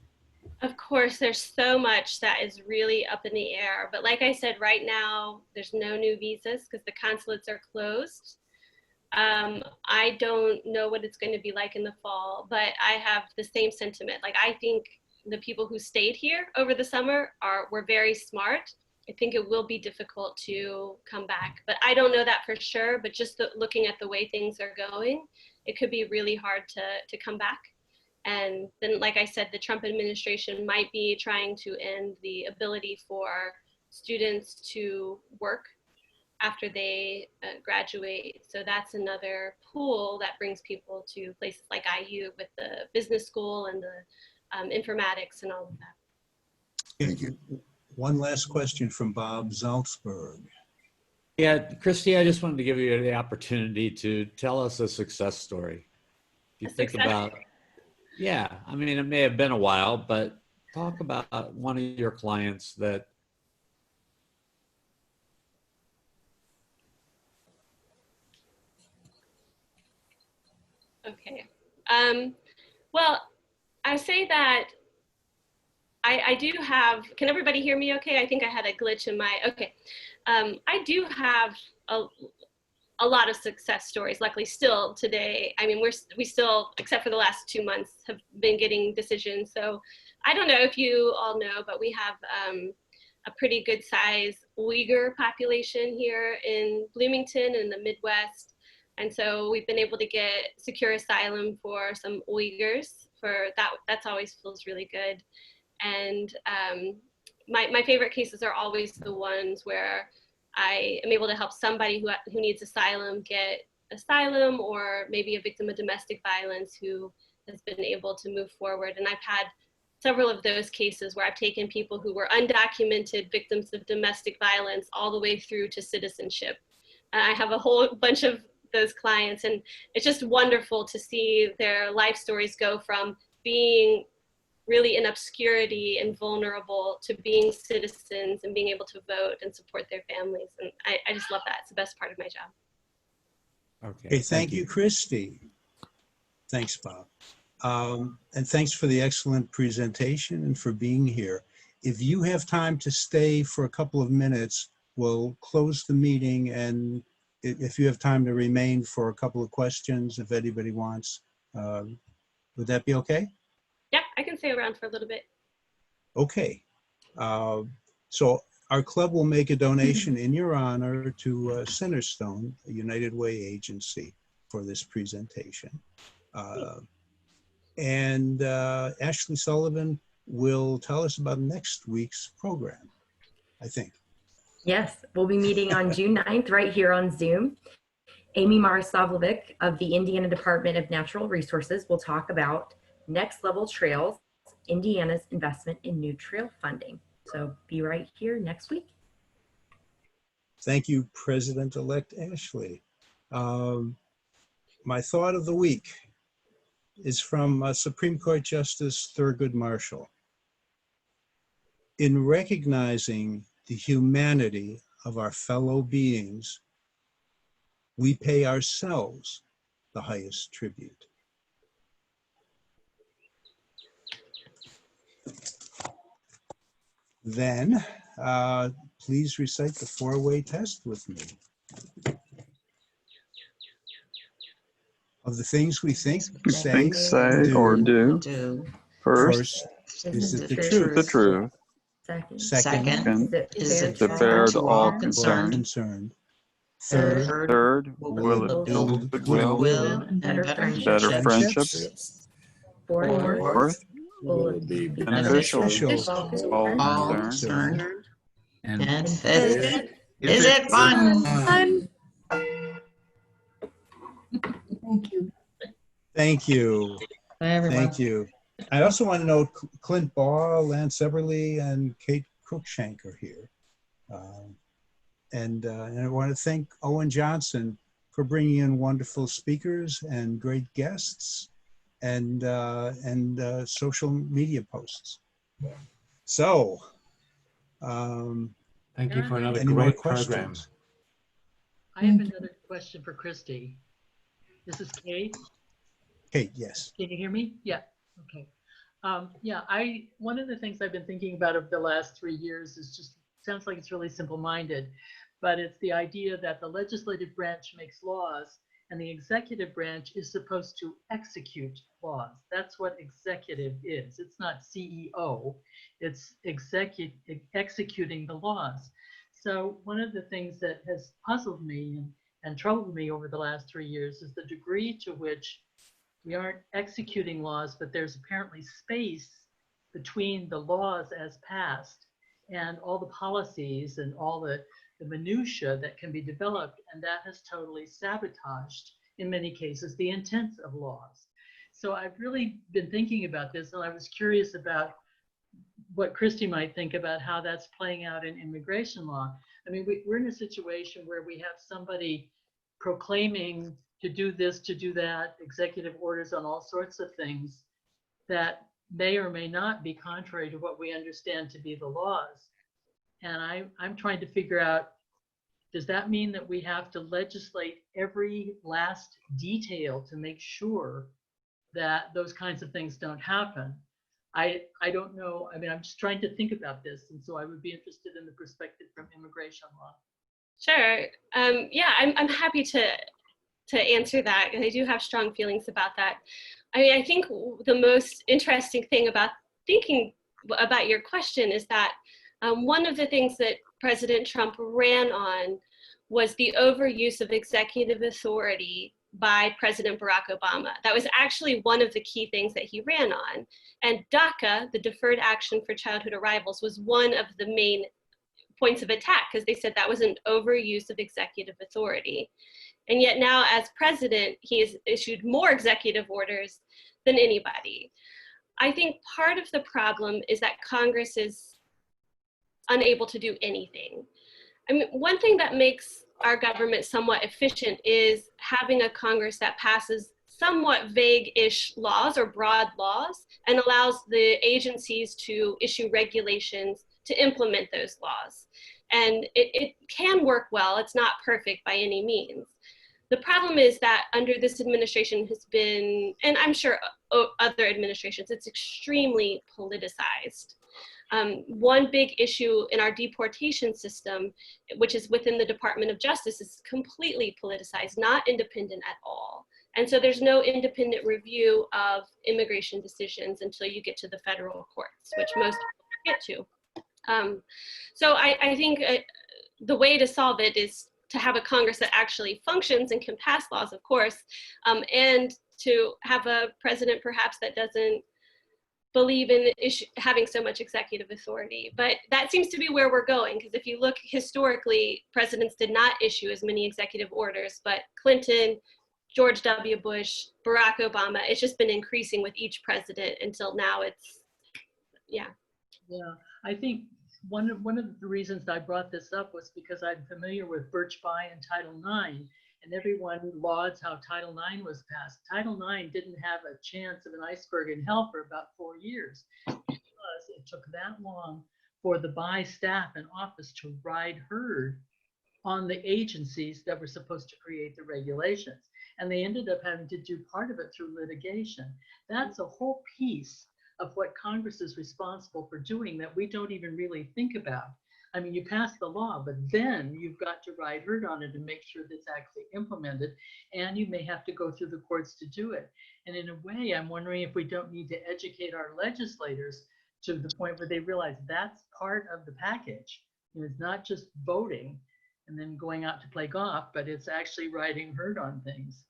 Of course, there's so much that is really up in the air. But like I said, right now, there's no new visas because the consulates are closed. I don't know what it's going to be like in the fall, but I have the same sentiment. Like, I think the people who stayed here over the summer were very smart. I think it will be difficult to come back, but I don't know that for sure. But just looking at the way things are going, it could be really hard to come back. And then, like I said, the Trump administration might be trying to end the ability for students to work after they graduate. So that's another pool that brings people to places like IU with the business school and the informatics and all of that. Thank you. One last question from Bob Zaltzberg. Yeah, Christy, I just wanted to give you the opportunity to tell us a success story. If you think about, yeah, I mean, it may have been a while, but talk about one of your clients that. Okay. Well, I say that I do have, can everybody hear me okay? I think I had a glitch in my, okay. I do have a lot of success stories, luckily still today. I mean, we still, except for the last 2 months, have been getting decisions. So I don't know if you all know, but we have a pretty good size Uyghur population here in Bloomington in the Midwest. And so we've been able to get secure asylum for some Uyghurs. For that, that's always feels really good. And my favorite cases are always the ones where I am able to help somebody who needs asylum get asylum, or maybe a victim of domestic violence who has been able to move forward. And I've had several of those cases where I've taken people who were undocumented victims of domestic violence all the way through to citizenship. And I have a whole bunch of those clients, and it's just wonderful to see their life stories go from being really in obscurity and vulnerable to being citizens and being able to vote and support their families. And I just love that. It's the best part of my job. Okay, thank you, Christy. Thanks, Bob. And thanks for the excellent presentation and for being here. If you have time to stay for a couple of minutes, we'll close the meeting, and if you have time to remain for a couple of questions, if anybody wants, would that be okay? Yeah, I can stay around for a little bit. Okay. So our club will make a donation in your honor to Centerstone, a United Way agency, for this presentation. And Ashley Sullivan will tell us about next week's program, I think. Yes, we'll be meeting on June 9th right here on Zoom. Amy Marasavlovic of the Indiana Department of Natural Resources will talk about Next Level Trails, Indiana's investment in new trail funding. So be right here next week. Thank you, President-elect Ashley. My thought of the week is from Supreme Court Justice Thurgood Marshall. In recognizing the humanity of our fellow beings, we pay ourselves the highest tribute. Then, please recite the four-way test with me. Of the things we think, say, or do. First, is it the is truth? the truth. Second, Is it fair to all concerned? Third, will it build goodwill and better better friendships? Fourth, will it be beneficial to all concerned? And fifth, is it fun? Thank you. Thank you. Bye, everyone. Thank you. I also want to note Clint Baugh, Lance Eberly, and Kate Cruikshank are here. And I want to thank Owen Johnson for bringing in wonderful speakers and great guests and social media posts. So, thank you for another any more great questions? program. I have another question for Christy. This is Kate. Kate, yes. Can you hear me? Yeah. Okay. Yeah, one of the things I've been thinking about over the last 3 years is just, sounds like it's really simple-minded, but it's the idea that the legislative branch makes laws and the executive branch is supposed to execute laws. That's what executive is. It's not CEO, it's executing the laws. So one of the things that has puzzled me and troubled me over the last 3 years is the degree to which we aren't executing laws, but there's apparently space between the laws as passed and all the policies and all the minutia that can be developed, and that has totally sabotaged, in many cases, the intent of laws. So I've really been thinking about this, and I was curious about what Christy might think about how that's playing out in immigration law. I mean, we're in a situation where we have somebody proclaiming to do this, to do that, executive orders on all sorts of things that may or may not be contrary to what we understand to be the laws. And I'm trying to figure out, does that mean that we have to legislate every last detail to make sure that those kinds of things don't happen? I don't know. I mean, I'm just trying to think about this. And so I would be interested in the perspective from immigration law. Sure. Yeah, I'm happy to answer that, and I do have strong feelings about that. I mean, I think the most interesting thing about thinking about your question is that one of the things that President Trump ran on was the overuse of executive authority by President Barack Obama. That was actually one of the key things that he ran on. And DACA, the Deferred Action for Childhood Arrivals, was one of the main points of attack because they said that was an overuse of executive authority. And yet now as president, he has issued more executive orders than anybody. I think part of the problem is that Congress is unable to do anything. I mean, one thing that makes our government somewhat efficient is having a Congress that passes somewhat vague-ish laws or broad laws and allows the agencies to issue regulations to implement those laws. And it can work well. It's not perfect by any means. The problem is that under this administration has been, and I'm sure other administrations, it's extremely politicized. One big issue in our deportation system, which is within the Department of Justice, is completely politicized, not independent at all. And so there's no independent review of immigration decisions until you get to the federal courts, which most get to. So I think the way to solve it is to have a Congress that actually functions and can pass laws, of course, and to have a president perhaps that doesn't believe in having so much executive authority. But that seems to be where we're going, because if you look historically, presidents did not issue as many executive orders, but Clinton, George W. Bush, Barack Obama, it's just been increasing with each president until now it's, yeah. Yeah, I think one of the reasons I brought this up was because I'm familiar with Birch-Bayh and Title IX, and everyone lauds how Title IX was passed. Title IX didn't have a chance of an iceberg in hell for about 4 years because it took that long for the Bayh staff and office to ride herd on the agencies that were supposed to create the regulations. And they ended up having to do part of it through litigation. That's a whole piece of what Congress is responsible for doing that we don't even really think about. I mean, you pass the law, but then you've got to ride herd on it and make sure that's actually implemented, and you may have to go through the courts to do it. And in a way, I'm wondering if we don't need to educate our legislators to the point where they realize that's part of the package. You know, it's not just voting and then going out to play golf, but it's actually riding herd on things.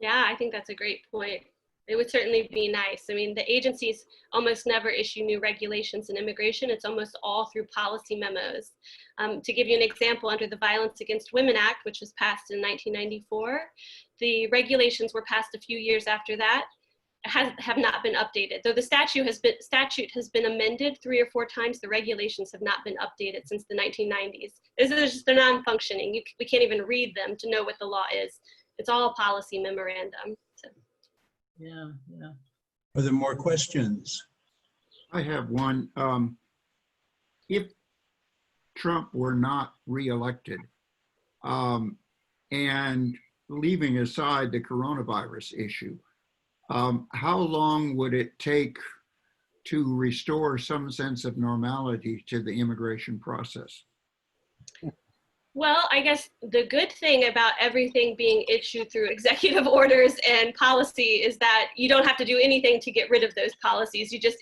Yeah, I think that's a great point. It would certainly be nice. I mean, the agencies almost never issue new regulations in immigration. It's almost all through policy memos. To give you an example, under the Violence Against Women Act, which was passed in 1994, the regulations were passed a few years after that, have not been updated. Though the statute has been amended 3 or 4 times, the regulations have not been updated since the 1990s. They're non-functioning. We can't even read them to know what the law is. It's all a policy memorandum. So. Yeah, yeah. Are there more questions? I have one. If Trump were not reelected, and leaving aside the coronavirus issue, how long would it take to restore some sense of normality to the immigration process? Well, I guess the good thing about everything being issued through executive orders and policy is that you don't have to do anything to get rid of those policies. You just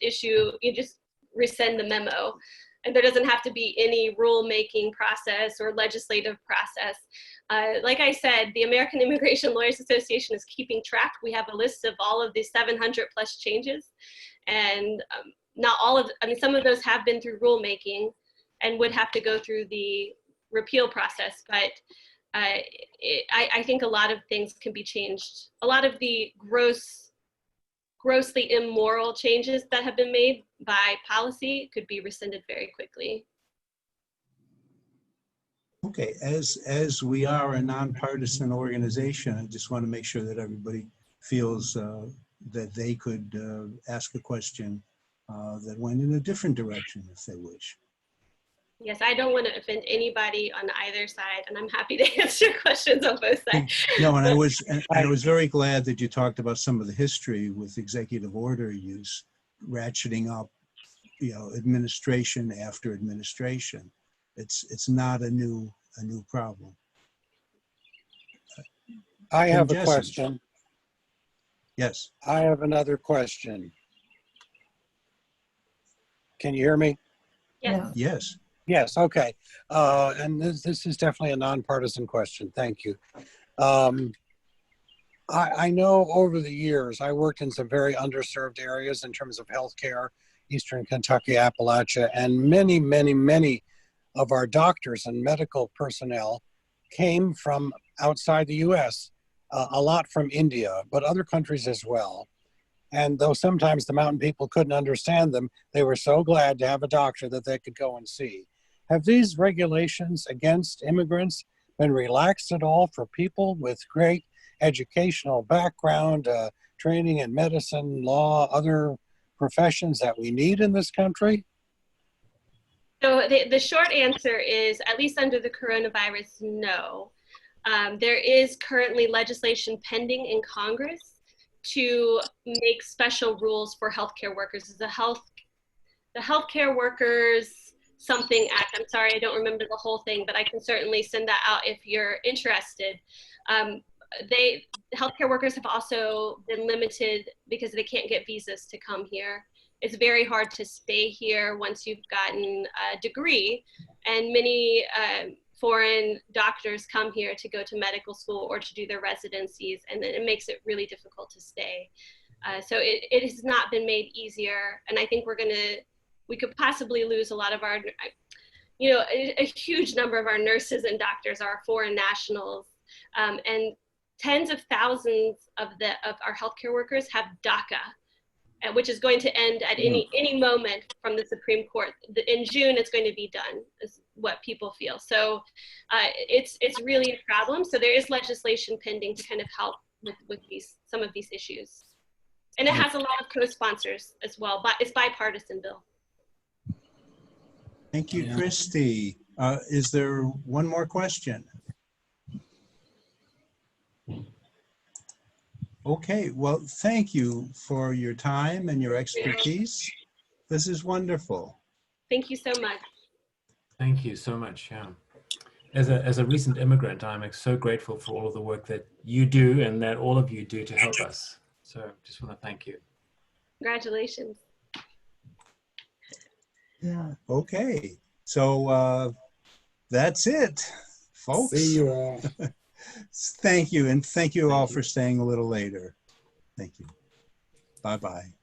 rescind the memo. And there doesn't have to be any rulemaking process or legislative process. Like I said, the American Immigration Lawyers Association is keeping track. We have a list of all of the 700 plus changes. And not all of, I mean, some of those have been through rulemaking and would have to go through the repeal process, but I think a lot of things can be changed. A lot of the grossly immoral changes that have been made by policy could be rescinded very quickly. Okay, as we are a nonpartisan organization, I just want to make sure that everybody feels that they could ask a question that went in a different direction if they wish. Yes, I don't want to offend anybody on either side, and I'm happy to answer questions on both sides. No, and I was very glad that you talked about some of the history with executive order use, ratcheting up, administration after administration. It's not a new problem. I Tim have a Jessen. question. Yes. I have another question. Can you hear me? Yeah. Yes. Yes, okay. And this is definitely a nonpartisan question. Thank you. I know over the years, I worked in some very underserved areas in terms of healthcare, Eastern Kentucky, Appalachia, and many, many, many of our doctors and medical personnel came from outside the US, a lot from India, but other countries as well. And though sometimes the mountain people couldn't understand them, they were so glad to have a doctor that they could go and see. Have these regulations against immigrants been relaxed at all for people with great educational background, training in medicine, law, other professions that we need in this country? So the short answer is, at least under the coronavirus, no. There is currently legislation pending in Congress to make special rules for healthcare workers. The Healthcare Workers Something Act. I'm sorry, I don't remember the whole thing, but I can certainly send that out if you're interested. Healthcare workers have also been limited because they can't get visas to come here. It's very hard to stay here once you've gotten a degree, and many foreign doctors come here to go to medical school or to do their residencies, and then it makes it really difficult to stay. So it has not been made easier, and I think we could possibly lose a lot of our, a huge number of our nurses and doctors are foreign nationals, and tens of thousands of our healthcare workers have DACA, which is going to end at any moment from the Supreme Court. In June, it's going to be done, is what people feel. So it's really a problem. So there is legislation pending to kind of help with some of these issues. And it has a lot of co-sponsors as well, but it's bipartisan bill. Thank you, Christy. Is there one more question? Okay, well, thank you for your time and your expertise. This is wonderful. Thank you so much. Thank you so much. Yeah. As a recent immigrant, I'm so grateful for all of the work that you do and that all of you do to help us. So just want to thank you. Congratulations. Yeah. Okay, so that's it, folks. See you all. Thank you, and thank you all for staying a little later. Thank you. Bye-bye.